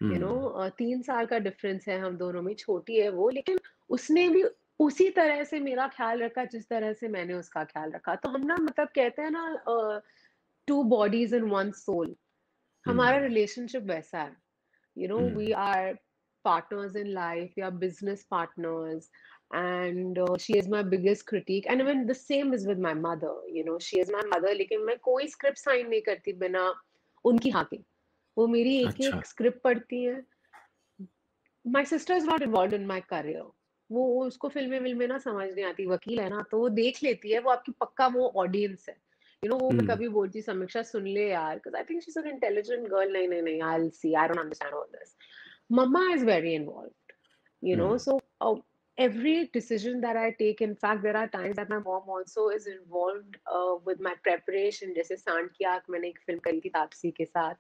हुँ, 3 साल का डिफरेंस है हम दोनों में, छोटी है वो, लेकिन उसने भी उसी तरह से मेरा ख़्याल रखा जिस तरह से मैंने उसका ख़्याल रखा। तो हम ना, मतलब कहते हैं ना, 2 बॉडीज़ इन 1 सोल, हमारा हुँ, रिलेशनशिप वैसा है। हुँ, We are partners in life, we are business partners, and she is my biggest critique. And even the same is with my mother, she is my mother, लेकिन मैं कोई स्क्रिप्ट साइन नहीं करती बिना उनकी हाँ के। वो मेरी अच्छा, एक-एक स्क्रिप्ट पढ़ती हैं। My sister is not involved in my career. वो उसको फ़िल्में-विल्में ना समझ नहीं आती, वकील है ना, तो वो देख लेती है, वो आपकी पक्का वो ऑडियंस है। वो मैं हुँ, कभी बोलती, समीक्षा सुन ले यार, because I think she is an intelligent girl, नहीं, नहीं, नहीं, I will see, I don't understand all this. Mamma is very involved, hmm, so every decision that I take, in fact, there are times that my mom also is involved with my preparation, जैसे सांड की आँख मैंने एक film करी थी तापसी के साथ।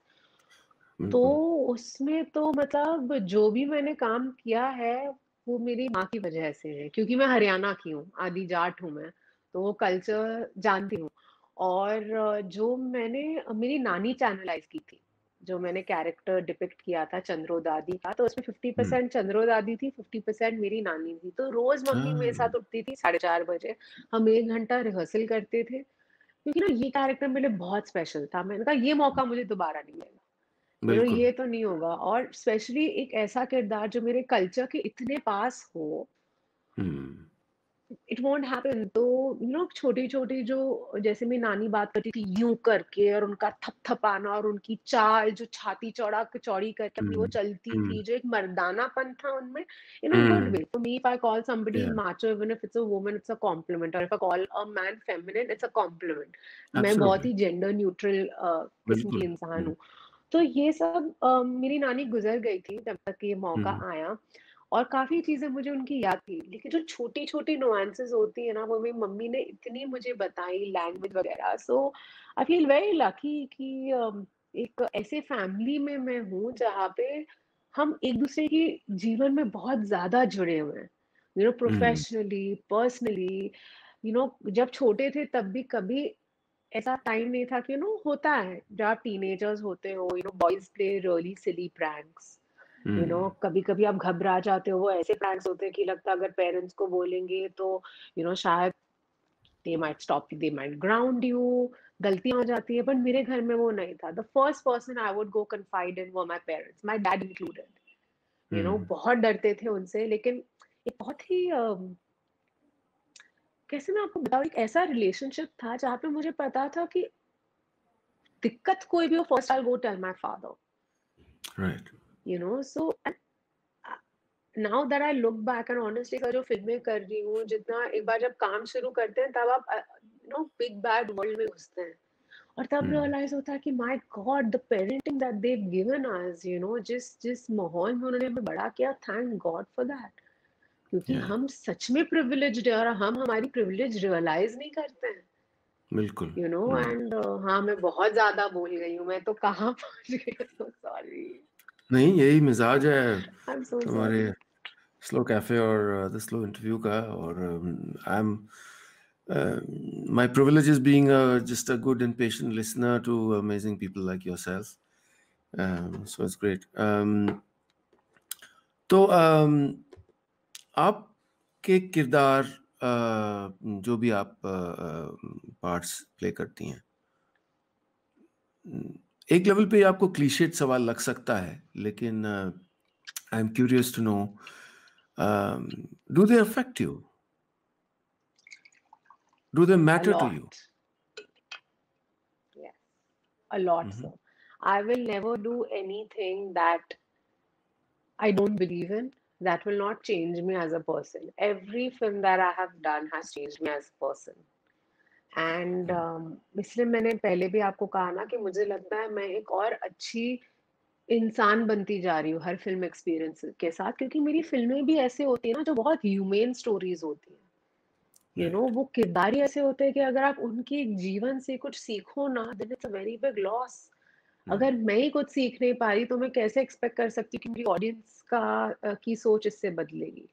तो बिल्कुल, उसमें तो मतलब जो भी मैंने काम किया है, वो मेरी माँ की वजह से है, क्योंकि मैं हरियाणा की हूँ, आधी जाट हूँ मैं, तो वो कल्चर जानती हूँ। और जो मैंने मेरी नानी चैनलाइज़ की थी। जो मैंने कैरेक्टर डिपिक्ट किया था चंद्रो दादी का, तो उसमें हुँ। 50% चंद्रो दादी थी, 50% मेरी नानी थी। तो रोज़ मम्मी मेरे हाँ, साथ उठती थी 4:30 बजे, हम 1 घंटा रिहर्सल करते थे, क्योंकि ना ये कैरेक्टर मेरे लिए बहुत स्पेशल था। मैंने कहा ये मौका मुझे दोबारा नहीं मिलेगा। बिल्कुल। ये तो नहीं होगा, और स्पेशली एक ऐसा किरदार जो मेरे कल्चर के इतने पास हो, हुँ, इट वोंट हैपन। तो छोटी-छोटी जो, जैसे मेरी नानी बात करती थी यूँ करके, और उनका थपथपाना और उनकी चाल जो छाती चौड़ी करके अपनी वो हुँ, चलती हुँ, थी, जो एक मर्दानापन था उनमें, in a good uh, way. For me, if I call somebody या macho, even if it's a woman, it's a compliment, और if I call a man feminine, it's a compliment. मैं बहुत एब्सोल्युटली, ही जेंडर न्यूट्रल किस्म की बिल्कुल। इंसान हुँ, हूँ। तो ये सब मेरी नानी गुज़र गई थी जब तक ये मौका हुँ, आया, और काफ़ी चीज़ें मुझे उनकी याद थी। लेकिन जो छोटी-छोटी नुआंसेस होती है ना, वो मेरी मम्मी ने इतनी मुझे बताई, लैंग्वेज वगैरह। सो आई फील वेरी लकी कि एक ऐसे फैमिली में मैं हूँ जहाँ पे हम एक-दूसरे के जीवन में बहुत ज़्यादा जुड़े हुए हैं। हुँ, प्रोफेशनली, पर्सनली, जब छोटे थे तब भी कभी ऐसा टाइम नहीं था कि होता है जब आप टीनेजर्स होते हो, बॉयज प्ले रियली सिली प्रैंक्स। हुँ, कभी-कभी आप घबरा जाते हो, वो ऐसे प्रैंक्स होते हैं कि लगता है अगर पेरेंट्स को बोलेंगे तो शायद they might stop you, they might ground you, गलतियाँ हो जाती है। बट मेरे घर में वो नहीं था। The first person I would go confide in were my parents, my dad included. Uh, बहुत डरते थे उनसे, लेकिन एक बहुत ही कैसे मैं आपको बताऊँ, एक ऐसा रिलेशनशिप था जहाँ पे मुझे पता था कि दिक्कत कोई भी हो, first I will go tell my father. Right. So now that I look back and honestly, जो फ़िल्में कर रही हूँ, जितना एक बार जब काम शुरू करते हैं तब आप बिग बैड वर्ल्ड में घुसते हैं, और तब हुँ, रियलाइज़ होता है कि my God, the parenting that they have given us, जिस जिस माहौल में उन्होंने हमें बड़ा किया, थैंक गॉड फॉर दैट। क्योंकि या हम सच में प्रिविलेज्ड है, और हम हमारी प्रिविलेज रियलाइज़ नहीं करते हैं। बिल्कुल। एंड हाँ, मैं बहुत ज़्यादा बोल गई हूँ, मैं तो कहाँ पहुँच गई, आई एम सो सॉरी, नहीं, यही मिज़ाज है आई एम सो हमारे सॉरी। स्लो कैफ़े और द स्लो इंटरव्यू का और I am my privilege is being just a good and patient listener to amazing people like yourself. So it's great. तो आपके किरदार जो भी आप पार्ट्स प्ले करती हैं, एक लेवल पे आपको क्लीशेड सवाल लग सकता है, लेकिन I am curious to know do they affect you? Do they A matter to you? lot, yes, a lot, hmm, sir. I will never do anything that I don't believe in. That will not change me as a person. Every film that I have done has changed me as a person. And uh, इसलिए मैंने पहले भी आपको कहा ना कि मुझे लगता है मैं एक और अच्छी इंसान बनती जा रही हूँ हर फ़िल्म एक्सपीरियंस के साथ, क्योंकि मेरी फ़िल्में भी ऐसे होती हैं ना, जो बहुत ह्यूमेन स्टोरीज़ होती हैं। राइट। वो किरदार ही ऐसे होते हैं कि अगर आप उनके जीवन से कुछ सीखो ना, then it's a very big loss. Uh, अगर मैं ही कुछ सीख नहीं पा रही, तो मैं कैसे एक्सपेक्ट कर सकती हूँ कि मेरी ऑडियंस की सोच इससे बदलेगी।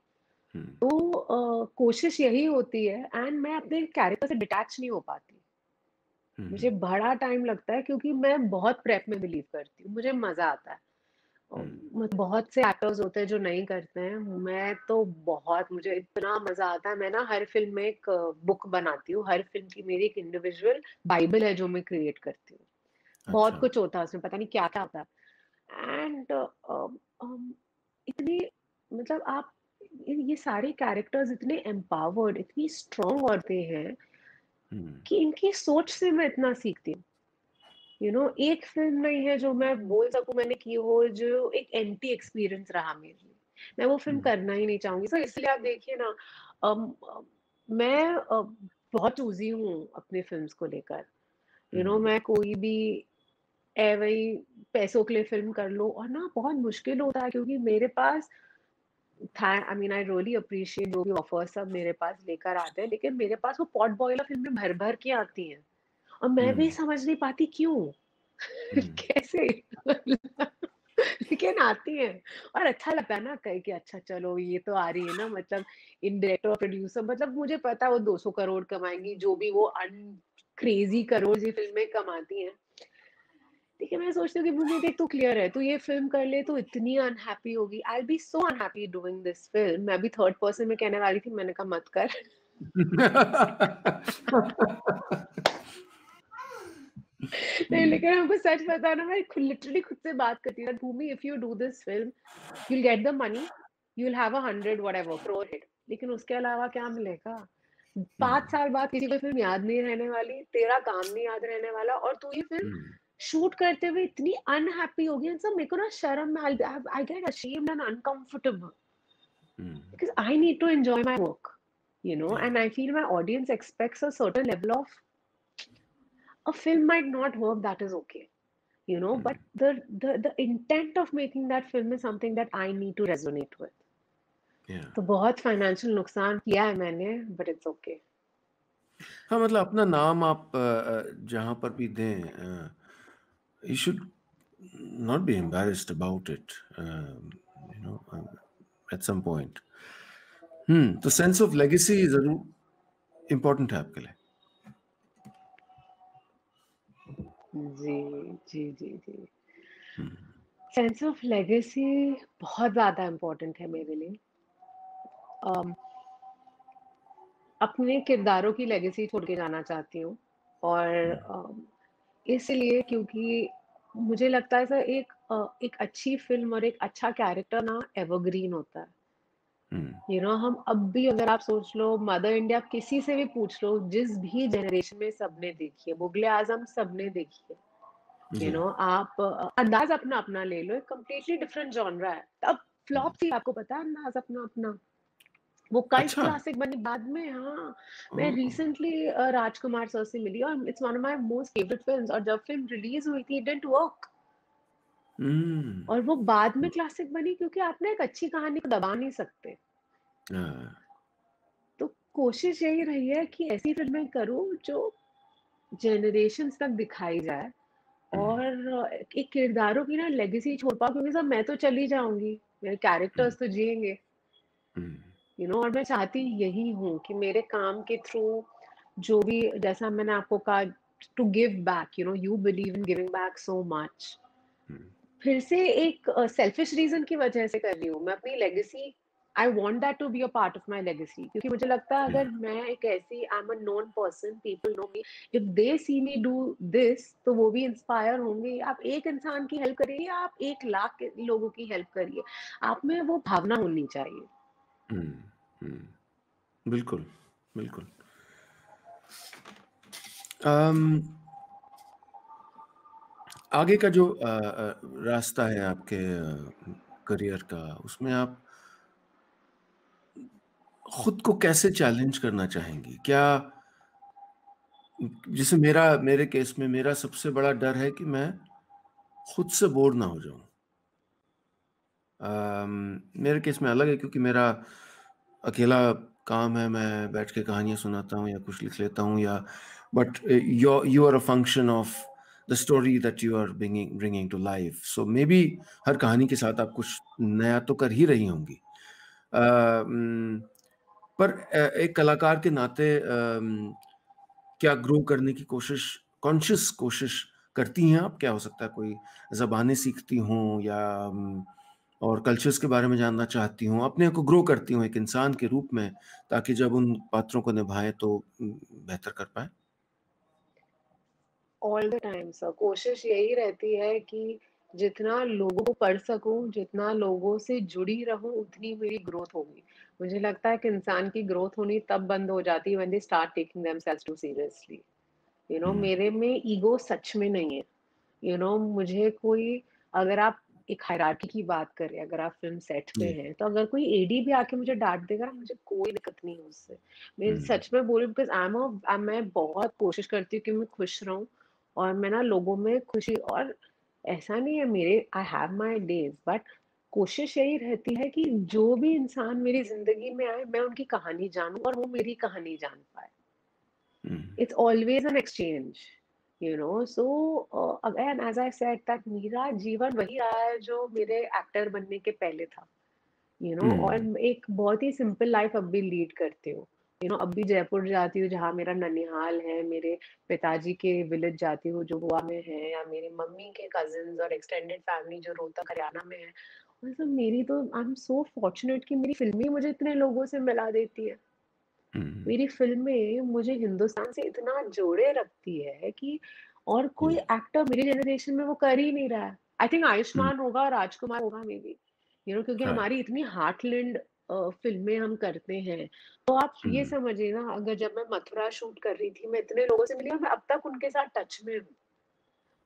हुँ, तो कोशिश यही होती है, एंड मैं अपने कैरेक्टर से डिटैच नहीं हो पाती। हुँ, मुझे बड़ा टाइम लगता है, क्योंकि मैं बहुत प्रेप में बिलीव करती हूँ, मुझे मज़ा आता है। हुँ, बहुत से एक्टर्स होते हैं जो नहीं करते हैं, मैं तो बहुत, मुझे इतना मज़ा आता है। मैं ना हर फ़िल्म में एक बुक बनाती हूँ, हर फ़िल्म की मेरी एक इंडिविजुअल बाइबल है जो मैं क्रिएट करती हूँ। बहुत अच्छा। कुछ होता है उसमें, पता नहीं क्या-क्या होता है। एंड इतनी, मतलब आप, ये सारे कैरेक्टर्स इतने एम्पावर्ड, इतनी स्ट्रॉन्ग औरतें हैं हुँ, कि इनकी सोच से मैं इतना सीखती हूँ। एक फ़िल्म नहीं है जो मैं बोल सकूँ मैंने की हो, जो एक एम्प्टी एक्सपीरियंस रहा मेरे लिए। मैं वो फ़िल्म हुँ, करना ही नहीं चाहूँगी। सो इसलिए आप देखिए ना, अम, अ, मैं बहुत चूज़ी हूँ अपनी फ़िल्म्स को लेकर। हुँ, मैं कोई भी वही पैसों के लिए फ़िल्म कर लो, और ना बहुत मुश्किल होता है, क्योंकि मेरे पास था, I mean I really appreciate जो भी ऑफ़र्स सब मेरे पास लेकर आते हैं, लेकिन मेरे पास वो पॉट बॉयलर फ़िल्में भर-भर के आती हैं, और मैं भी हुँ, समझ नहीं पाती क्यों? हुँ, कैसे? लेकिन आती हैं, और अच्छा लगता है ना कहीं कि अच्छा चलो ये तो आ रही है ना, मतलब इन डायरेक्टर और प्रोड्यूसर, मतलब मुझे पता है वो 200 करोड़ कमाएँगी, जो भी वो क्रेज़ी करोड़ ये फ़िल्में कमाती हैं। देखिए, मैं सोचती हूँ कि भूमि देख तू क्लियर है, तू ये फ़िल्म कर ले, तू इतनी अनहैप्पी होगी, I will be so unhappy doing this film. मैं अभी थर्ड पर्सन में कहने वाली थी, मैंने कहा मत कर। नहीं, लेकिन आपको सच बताऊँ ना, मैं लिटरली खुद से बात करती हूँ, Bhumi if you do this film, you will get the money, you will have 100 whatever crore hit, लेकिन उसके अलावा क्या मिलेगा? 5 हुँ, साल बाद किसी को फ़िल्म याद नहीं रहने वाली, तेरा काम नहीं याद रहने वाला, और तू ये फ़िल्म हुँ, शूट करते हुए इतनी अनहैप्पी होगी एंड सब, मेरे को ना शर्म में I get ashamed and uncomfortable hmm, because I need to enjoy my work, you know, या, and I feel my audience expects a certain level of, a film might not work, that is okay, you know, hmm, but the intent of making that film is something that I need to resonate with. या। तो बहुत financial नुकसान किया है मैंने, but it's okay. हाँ, मतलब अपना नाम आप जहाँ पर भी दें you should not be embarrassed about it, you know, at some point. तो सेंस ऑफ लेगेसी ज़रूर इम्पोर्टेंट है आपके लिए। जी, जी, जी, जी। हुँ, सेंस ऑफ लेगेसी बहुत ज़्यादा इम्पोर्टेंट है मेरे लिए। अम, अपने किरदारों की लेगेसी छोड़ के जाना चाहती हूँ, और हुँ, इसलिए क्योंकि मुझे लगता है सर, एक अच्छी फ़िल्म और एक अच्छा कैरेक्टर ना एवरग्रीन होता है। हुँ, हम अब भी, अगर आप सोच लो, मदर इंडिया किसी से भी पूछ लो, जिस भी जनरेशन में सबने देखी है, मुगले आजम सबने देखी है। जी। आप अंदाज अपना अपना ले लो, एक कंप्लीटली डिफरेंट जॉनरा है। अब हुँ, फ्लॉप थी, आपको पता है, अंदाज अपना अपना। वो कल्ट अच्छा। क्लासिक बनी बाद में, हाँ। मैं ओह! रिसेंटली राजकुमार सर से मिली, और it's one of my most favourite films, और जब फिल्म रिलीज हुई थी, इट डिडंट वर्क, हुँ, और वो बाद में क्लासिक बनी, क्योंकि आप ना एक अच्छी कहानी को दबा नहीं सकते। हाँ, तो कोशिश यही रही है कि ऐसी फिल्में करूँ जो जनरेशंस तक दिखाई जाए, हुँ, और एक किरदारों की ना लेगेसी छोड़ पाऊँ, क्योंकि सब मैं तो चली जाऊँगी, मेरे हुँ, कैरेक्टर्स तो जिएँगे, हुँ, और मैं चाहती यही हूँ कि मेरे काम के थ्रू जो भी, जैसा मैंने आपको कहा, to give back, you believe in giving back so much. Uh, फिर से एक सेल्फिश रीज़न की वजह से कर रही हूँ। मैं अपनी legacy, I want that to be a part of my legacy, क्योंकि मुझे लगता है, या, अगर मैं एक ऐसी, I am a known person, people know me, if they see me do this, तो वो भी इंस्पायर होंगे। आप एक इंसान की हेल्प करिए, या आप 1 लाख के लोगों की हेल्प करिए, आप में वो भावना होनी चाहिए। हुँ, हुँ, बिल्कुल, बिल्कुल। अम, आगे का जो रास्ता है आपके करियर का, उसमें आप खुद को कैसे चैलेंज करना चाहेंगी? क्या जैसे मेरे केस में मेरा सबसे बड़ा डर है कि मैं खुद से बोर ना हो जाऊँ। मेरे केस में अलग है क्योंकि मेरा अकेला काम है, मैं बैठ के कहानियाँ सुनाता हूँ या कुछ लिख लेता हूँ या but you are a function of the story that you are bringing bringing to life. So maybe हर कहानी के साथ आप कुछ नया तो कर ही रही होंगी। अ, उम, पर एक कलाकार के नाते क्या ग्रो करने की कोशिश कॉन्शियस कोशिश करती हैं आप? क्या हो सकता है कोई ज़बानें सीखती हों या और कल्चर्स के बारे में जानना चाहती हों, अपने को ग्रो करती हों एक इंसान के रूप में ताकि जब उन पात्रों को निभाएँ तो बेहतर कर पाएँ? ऑल द टाइम सर, कोशिश यही रहती है कि जितना लोगों को पढ़ सकूँ, जितना लोगों से जुड़ी रहूँ, उतनी मेरी ग्रोथ होगी। मुझे लगता है कि इंसान की ग्रोथ होनी तब बंद हो जाती है when they start taking themselves too seriously. Uh, मेरे में ईगो सच में नहीं है। मुझे कोई, अगर आप एक हायरार्की की बात करें, अगर आप फ़िल्म सेट पे जी। हैं, तो अगर कोई एडी भी आके मुझे डाँट देगा ना, मुझे कोई दिक्कत नहीं है उससे। मैं हुँ, सच में बोल रही हूँ, बिकॉज़ मैं बहुत कोशिश करती हूँ कि मैं खुश रहूँ, और मैं ना लोगों में खुशी, और ऐसा नहीं है, मेरे आई हैव माय डेज़, बट कोशिश यही रहती है कि जो भी इंसान मेरी ज़िंदगी में आए, मैं उनकी कहानी जानूँ और वो मेरी कहानी जान पाए। हुँ, It's always an exchange, so again, as I said, that मेरा जीवन वही रहा है जो मेरे एक्टर बनने के पहले था, हुँ, और एक बहुत ही सिंपल लाइफ अब भी लीड करती हूँ। अब भी जयपुर जाती हूँ जहाँ मेरा ननिहाल है, मेरे पिताजी के विलेज जाती हूँ जो गोवा में है, या मेरी मम्मी के कज़िन्स और एक्सटेंडेड फैमिली जो रोहतक हरियाणा में है। मतलब मेरी तो आई एम सो फॉर्च्यूनेट कि मेरी फ़िल्में मुझे इतने लोगों से मिला देती हैं। हुँ, मेरी फ़िल्में मुझे हिंदुस्तान से इतना जोड़े रखती है कि और कोई जी, एक्टर मेरी जनरेशन में वो कर ही नहीं रहा है। आई थिंक हुँ, आयुष्मान होगा और राजकुमार होगा मे बी, क्योंकि राइट, हमारी इतनी हार्टलैंड फ़िल्में हम करते हैं। तो आप ये हुँ, समझिए ना, अगर जब मैं मथुरा शूट कर रही थी, मैं इतने लोगों से मिली और मैं अब तक उनके साथ टच में हूँ।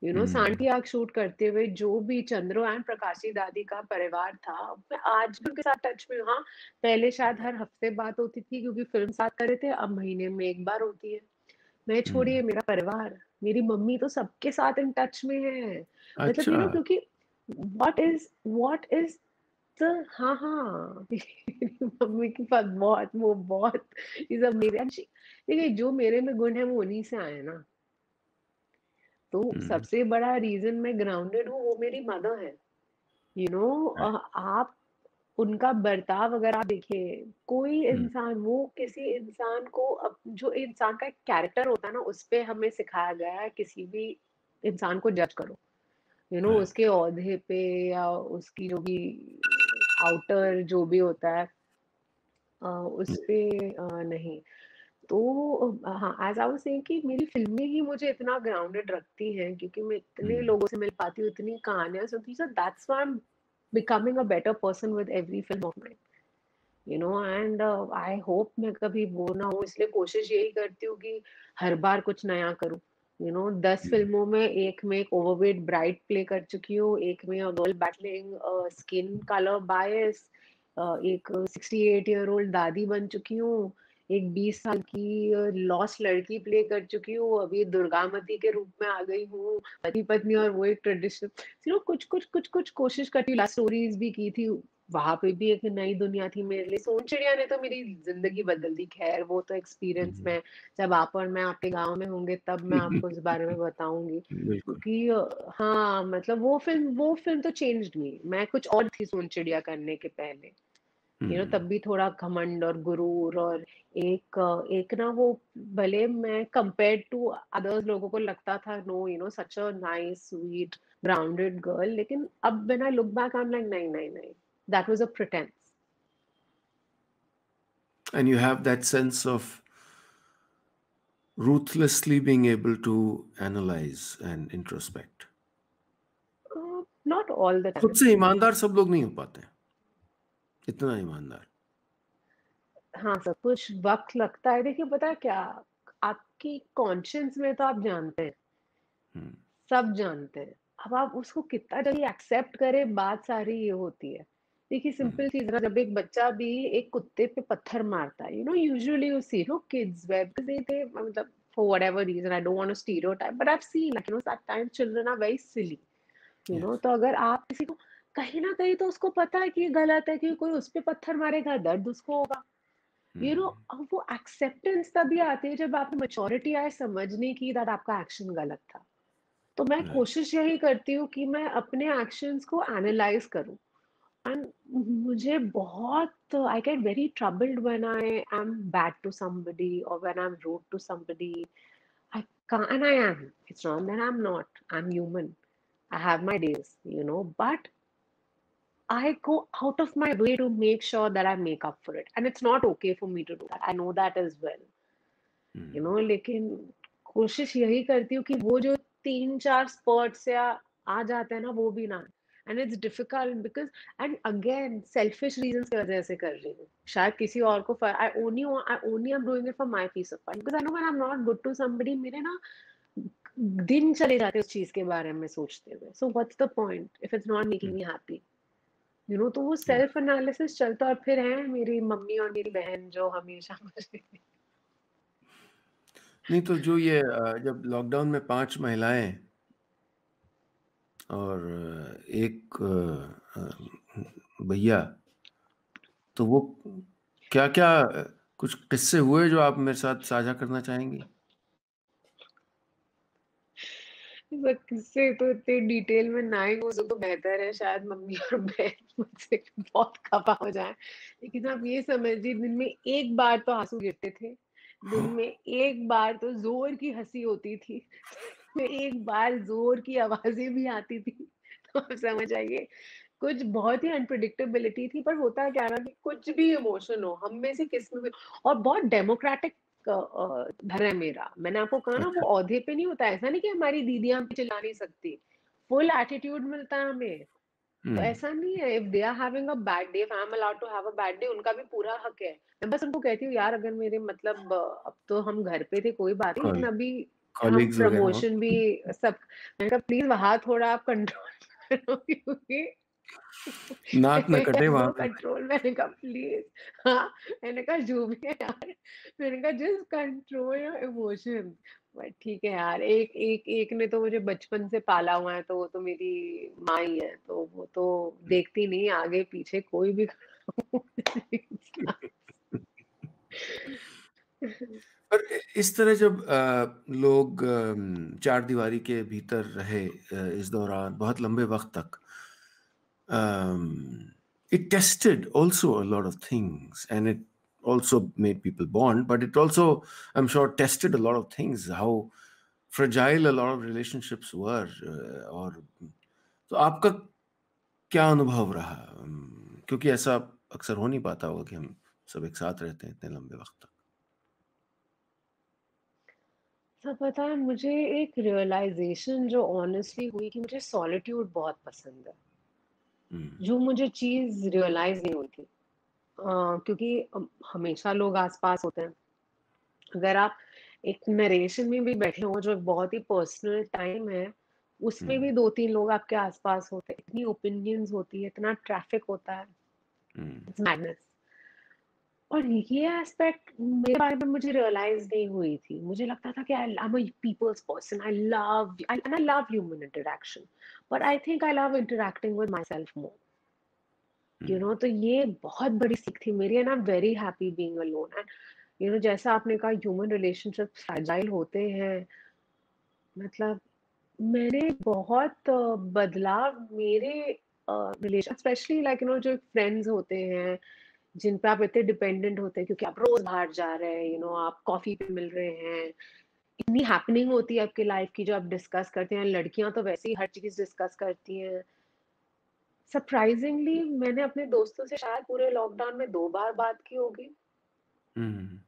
हुँ, सांटी आग शूट करते हुए जो भी चंद्रो एंड प्रकाशी दादी का परिवार था, मैं आज भी उनके साथ टच में हूँ। हाँ, पहले शायद हर हफ्ते बात होती थी क्योंकि फ़िल्म साथ कर रहे थे, अब महीने में 1 बार होती है। मैं हुँ, छोड़िए मेरा परिवार, मेरी मम्मी तो सबके साथ इन टच में है। मतलब अच्छा, क्योंकि व्हाट इज़ द हाँ, हाँ। मेरी मम्मी के पास बहुत वो बहुत इज़ अमेज़िंग एंड शी देखिए जो मेरे में गुण है वो उन्हीं से आए हैं ना। तो हुँ, सबसे बड़ा रीज़न मैं ग्राउंडेड हूँ वो मेरी मदर है। राइट, आप उनका बर्ताव अगर आप देखिए, कोई हुँ, इंसान वो किसी इंसान को जो इंसान का एक कैरेक्टर होता है ना, उसपे हमें सिखाया गया है किसी भी इंसान को जज करो। राइट, उसके ओहदे पे या उसकी जो भी आउटर जो भी होता है जी, उसपे नहीं। तो हाँ, एज़ आई वाज़ सेइंग कि मेरी फ़िल्में ही मुझे इतना ग्राउंडेड रखती हैं क्योंकि मैं इतने हुँ, लोगों से मिल पाती हूँ, इतनी कहानियाँ सुनती हूँ, so that's why I am becoming a better person with every film of mine. And I hope मैं कभी वो ना हो, इसलिए कोशिश यही करती हूँ कि हर बार कुछ नया करूँ। 10 हुँ, फ़िल्मों में एक में एक ओवरवेट ब्राइड प्ले कर चुकी हूँ, एक में a girl battling skin colour bias, एक 68 ईयर ओल्ड दादी बन चुकी हूँ, एक 20 साल की लॉस्ट लड़की प्ले कर चुकी हूँ, अभी दुर्गावती के रूप में आ गई हूँ, पति-पत्नी और वो एक ट्रेडिशन कुछ-कुछ कोशिश करती हूँ, लव स्टोरीज़ भी की थी, वहाँ पे भी एक नई दुनिया थी मेरे लिए। सोन चिड़िया ने तो मेरी ज़िंदगी बदल दी। ख़ैर वो तो एक्सपीरियंस हुँ, में जब आप और मैं आपके गाँव में होंगे तब मैं आपको इस बारे में बताऊँगी। बिल्कुल, क्योंकि हाँ, मतलब वो फ़िल्म तो चेंज्ड मी। मैं कुछ और थी सोन चिड़िया करने के पहले। तब हुँ, भी थोड़ा घमंड और गुरूर और एक ना वो भले मैं कंपेयर्ड टू अदर्स लोगों को लगता था no such a nice sweet grounded girl, लेकिन अब when I look back I am like नहीं, नहीं, नहीं, that was a pretence. and you have that sense of ruthlessly being able to analyze and introspect. Not all the खुद time. से ईमानदार सब लोग नहीं हो पाते, इतना ईमानदार। हाँ, सब कुछ वक़्त लगता है। देखिए पता है क्या, आपकी कॉन्शियस में तो आप जानते हैं, हुँ, सब जानते हैं। अब आप उसको कितना जल्दी एक्सेप्ट करें, बात सारी ये होती है। देखिए हुँ, सिंपल चीज़ है ना, जब एक बच्चा भी एक कुत्ते पे पत्थर मारता है, usually you see kids wear because they मतलब for whatever reason I don't want to stereotype but I've seen like at times children are very silly, yes, तो अगर आप किसी को कहीं न कहीं तो उसको पता है कि ये गलत है कि कोई उस पे पत्थर मारेगा, दर्द उसको होगा। हुँ, अब वो एक्सेप्टेंस तभी आती है जब आप में मैच्योरिटी आए समझने की दैट आपका एक्शन गलत था। तो मैं राइट, कोशिश यही करती हूँ कि मैं अपने एक्शंस को एनालाइज़ करूँ एंड मुझे बहुत I get very troubled when I am bad to somebody और when I am rude to somebody. I can't and I am it's not that I am not I am human I have my days but I go out of my way to make sure that I make up for it and it's not okay for me to do that. I know that as well. हुँ, लेकिन कोशिश यही करती हूँ कि वो जो 3-4 spots या आ जाते हैं ना वो भी ना and it's difficult because and again selfish reasons की वजह से कर रही हूँ। शायद किसी और को I only am doing it for my peace of mind because I know when I am not good to somebody मेरे ना दिन चले जाते हैं उस चीज़ के बारे में सोचते हुए। So what's the point if it's not hmm, making me happy. तो वो या सेल्फ एनालिसिस चलता और फिर है मेरी मम्मी और मेरी बहन जो हमेशा मुझे नहीं तो जो ये जब लॉकडाउन में 5 महिलाएँ और एक भैया, तो वो क्या-क्या कुछ किस्से हुए जो आप मेरे साथ साझा करना चाहेंगी? किससे तो इतने डिटेल में ना ही घुसूँ तो बेहतर है, शायद मम्मी और बहन मुझसे बहुत खफा हो जाएँ। लेकिन आप ये समझिए, दिन में 1 बार तो आँसू गिरते थे, दिन में 1 बार तो ज़ोर की हँसी होती थी, दिन में 1 बार ज़ोर की आवाज़ें भी आती थी। तो आप समझ जाइए, कुछ बहुत ही अनप्रेडिक्टेबिलिटी थी, पर होता क्या है ना कि कुछ भी इमोशन हो, हम में से किसी में भी, और बहुत डेमोक्रेटिक घर है मेरा। मैंने आपको कहा ना, वो अच्छा। औहदे पे नहीं होता, ऐसा नहीं कि हमारी दीदियाँ हम पे चिल्ला नहीं सकती। फुल एटीट्यूड मिलता है हमें। हुँ, तो ऐसा नहीं है, if they are having a bad day, if I am allowed to have a bad day, उनका भी पूरा हक है। मैं बस उनको कहती हूँ, यार अगर मेरे मतलब अब तो हम घर पे थे कोई बात नहीं, लेकिन कॉल अभी हम कॉलीग्स वगैरह हो? प्रमोशन भी सब, मैंने कहा प्लीज़ वहाँ थोड़ा आप कंट्रोल करो, क्योंकि नाक ना आई कटे हैव वहाँ नो पे। कंट्रोल। मैंने कहा प्लीज़, हाँ, मैंने कहा जो भी है यार, मैंने कहा just control your emotions. But ठीक है यार, एक एक एक ने तो मुझे बचपन से पाला हुआ है, तो वो तो मेरी माँ ही है, तो वो तो देखती नहीं आगे पीछे कोई भी इंसान। पर इस तरह जब लोग चारदीवारी के भीतर रहे इस दौरान बहुत लंबे वक़्त तक, it tested also a lot of things, and it also made people bond, but it also, I'm sure, tested a lot of things, how fragile a lot of relationships were, और तो आपका क्या अनुभव रहा? क्योंकि ऐसा अक्सर हो नहीं पाता होगा कि हम सब एक साथ रहते हैं इतने लंबे वक़्त तक। सब पता है, मुझे एक रियलाइजेशन जो ऑनेस्टली हुई कि मुझे सॉलिट्यूड बहुत पसंद है, हुँ, जो मुझे चीज रियलाइज नहीं हुई थी। क्योंकि हमेशा लोग आसपास होते हैं, अगर आप एक नरेशन में भी बैठे हो जो एक बहुत ही पर्सनल टाइम है, हुँ, उसमें भी 2-3 लोग आपके आसपास होते हैं, इतनी ओपिनियंस होती है, इतना ट्रैफिक होता है, हुँ, इट्स मैडनेस। और ये एस्पेक्ट मेरे बारे में मुझे रियलाइज नहीं हुई थी। मुझे लगता था कि आई am a people's person, I love human interaction, but I think I love interacting with my self more, hmm, you know. तो ये बहुत बड़ी सीख थी मेरी, and I am very happy being alone. And you know, जैसा आपने कहा ह्यूमन रिलेशनशिप्स फ्रैजाइल होते हैं, मतलब मैंने बहुत बदलाव मेरे relation, specially like you know, जो फ्रेंड्स होते हैं जिन पे आप इतने डिपेंडेंट होते हैं, क्योंकि आप रोज बाहर जा रहे हैं, यू नो, आप कॉफी पे मिल रहे हैं, इतनी हैपनिंग होती है आपकी लाइफ की जो आप डिस्कस करते हैं, लड़कियां तो वैसे ही हर चीज डिस्कस करती हैं। सरप्राइजिंगली मैंने अपने दोस्तों से शायद पूरे लॉकडाउन में 2 बार बात की होगी, हुँ,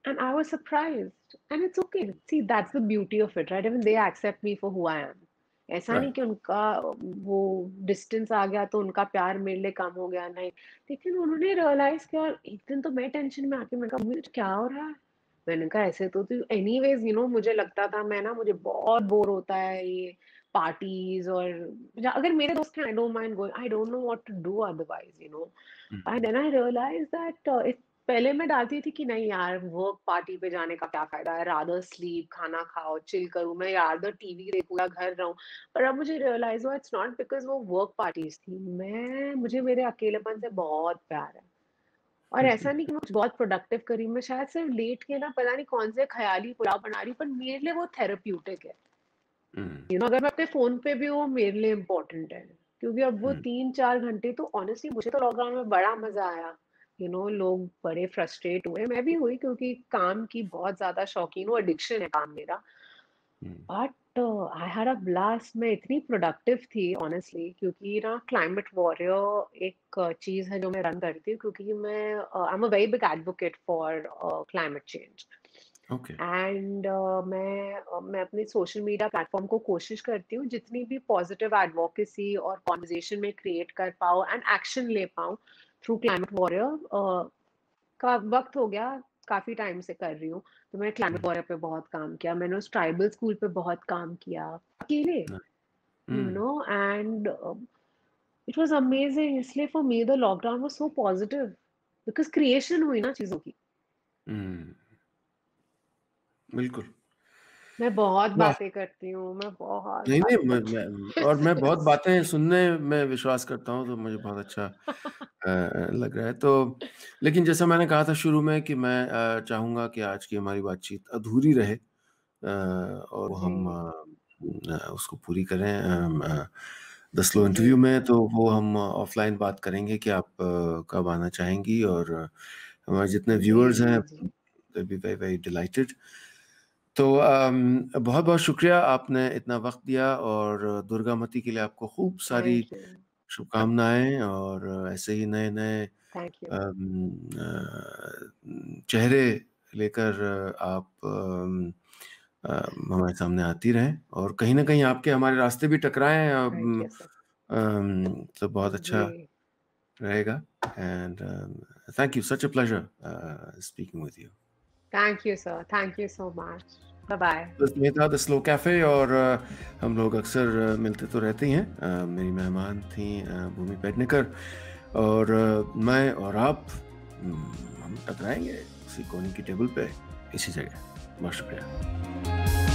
and I was surprised, and it's okay. See, that's the beauty of it, right? Even they accept me for who I am. ऐसा नहीं राइट। कि उनका वो डिस्टेंस आ गया तो उनका प्यार मेरे लिए कम हो गया, नहीं। लेकिन उन्होंने रियलाइज किया, और एक दिन तो मैं टेंशन में आके मैंने कहा, मुझे क्या हो रहा है? मैंने कहा ऐसे तो तू एनीवेज, यू नो, मुझे लगता था मैं ना, मुझे बहुत बोर होता है ये पार्टीज, और अगर मेरे दोस्त हैं I don't mind going, I don't know what to do otherwise, you know. Hmm, and then I realise that पहले मैं डालती थी कि नहीं यार, वर्क पार्टी पे जाने का क्या फायदा है, रादर स्लीप, खाना खाओ, चिल करूं मैं, यार द टीवी देखूं या घर रहूं। पर अब मुझे रियलाइज हुआ, इट्स नॉट बिकॉज वो वर्क पार्टीज थी, मैं मुझे मेरे अकेलेपन से बहुत प्यार है। और हुँ, ऐसा नहीं कि मैं कुछ बहुत प्रोडक्टिव करी, मैं शायद सिर्फ लेट के ना पता नहीं कौन से ख्याली पुलाव बना रही, पर मेरे लिए वो थेरेप्यूटिक है। हुँ, यू नो, अगर मैं अपने फोन पे भी हूँ, मेरे लिए इम्पोर्टेंट है, क्योंकि अब वो हुँ, 3-4 घंटे तो ऑनेस्टली मुझे तो लॉकडाउन में बड़ा मजा आया। यू नो, लोग बड़े फ्रस्ट्रेट हुए, मैं भी हुई, क्योंकि काम की बहुत ज्यादा शौकीन हूँ, एडिक्शन है काम मेरा। Uh, but I had a blast, मैं इतनी प्रोडक्टिव थी ऑनेस्टली, क्योंकि ना क्लाइमेट वॉरियर एक चीज है जो मैं रन करती हूँ, क्योंकि मैं आई am a very big advocate for climate change. Okay. And मैं अपने सोशल मीडिया प्लेटफॉर्म को कोशिश करती हूँ जितनी भी पॉजिटिव एडवोकेसी और कॉन्वर्जेशन में क्रिएट कर पाऊँ एंड एक्शन ले पाऊँ थ्रू क्लाइमेट वॉरियर। का वक्त हो गया, काफी टाइम से कर रही हूँ। तो मैं क्लाइमेट हुँ, वॉरियर पे बहुत काम किया, मैंने उस ट्राइबल स्कूल पे बहुत काम किया अकेले, uh, you uh, know. And it was amazing, इसलिए for me the lockdown was so positive, because creation हुई ना चीजों की। हुँ, बिल्कुल। मैं बहुत वाह! बातें करती हूँ, मैं बहुत नहीं, नहीं, बातें करती मैं बहुत हूँ। बातें सुनने में विश्वास करता हूँ, तो मुझे बहुत अच्छा लग रहा है। तो लेकिन जैसा मैंने कहा था शुरू में कि मैं चाहूँगा कि आज की हमारी बातचीत अधूरी रहे, और जी, उसको पूरी करें। द स्लो जी, इंटरव्यू में तो वो हम ऑफलाइन बात करेंगे कि आप कब आना चाहेंगी, और हमारे जितने जी, व्यूअर्स हैं जी, जी। Will be very very delighted. तो बहुत-बहुत शुक्रिया, आपने इतना वक़्त दिया, और दुर्गा मती के लिए आपको खूब सारी थैंक यू, शुभकामनाएँ, और ऐसे ही नए-नए थैंक यू। चेहरे लेकर आप हमारे सामने आती रहें, और कहीं न कहीं आपके हमारे रास्ते भी टकराएँ, थैंक यू सर। तो बहुत अच्छा जी, रहेगा। And thank you, such a pleasure speaking with you. Thank you sir, thank you so much. Bye-bye. बस ये था द स्लो कैफ़े, और हम लोग अक्सर मिलते तो रहते ही हैं। मेरी मेहमान थीं भूमि पेडनेकर, और मैं और आप हम टकराएँगे उसी कोने की टेबल पे, इसी जगह। बहुत शुक्रिया।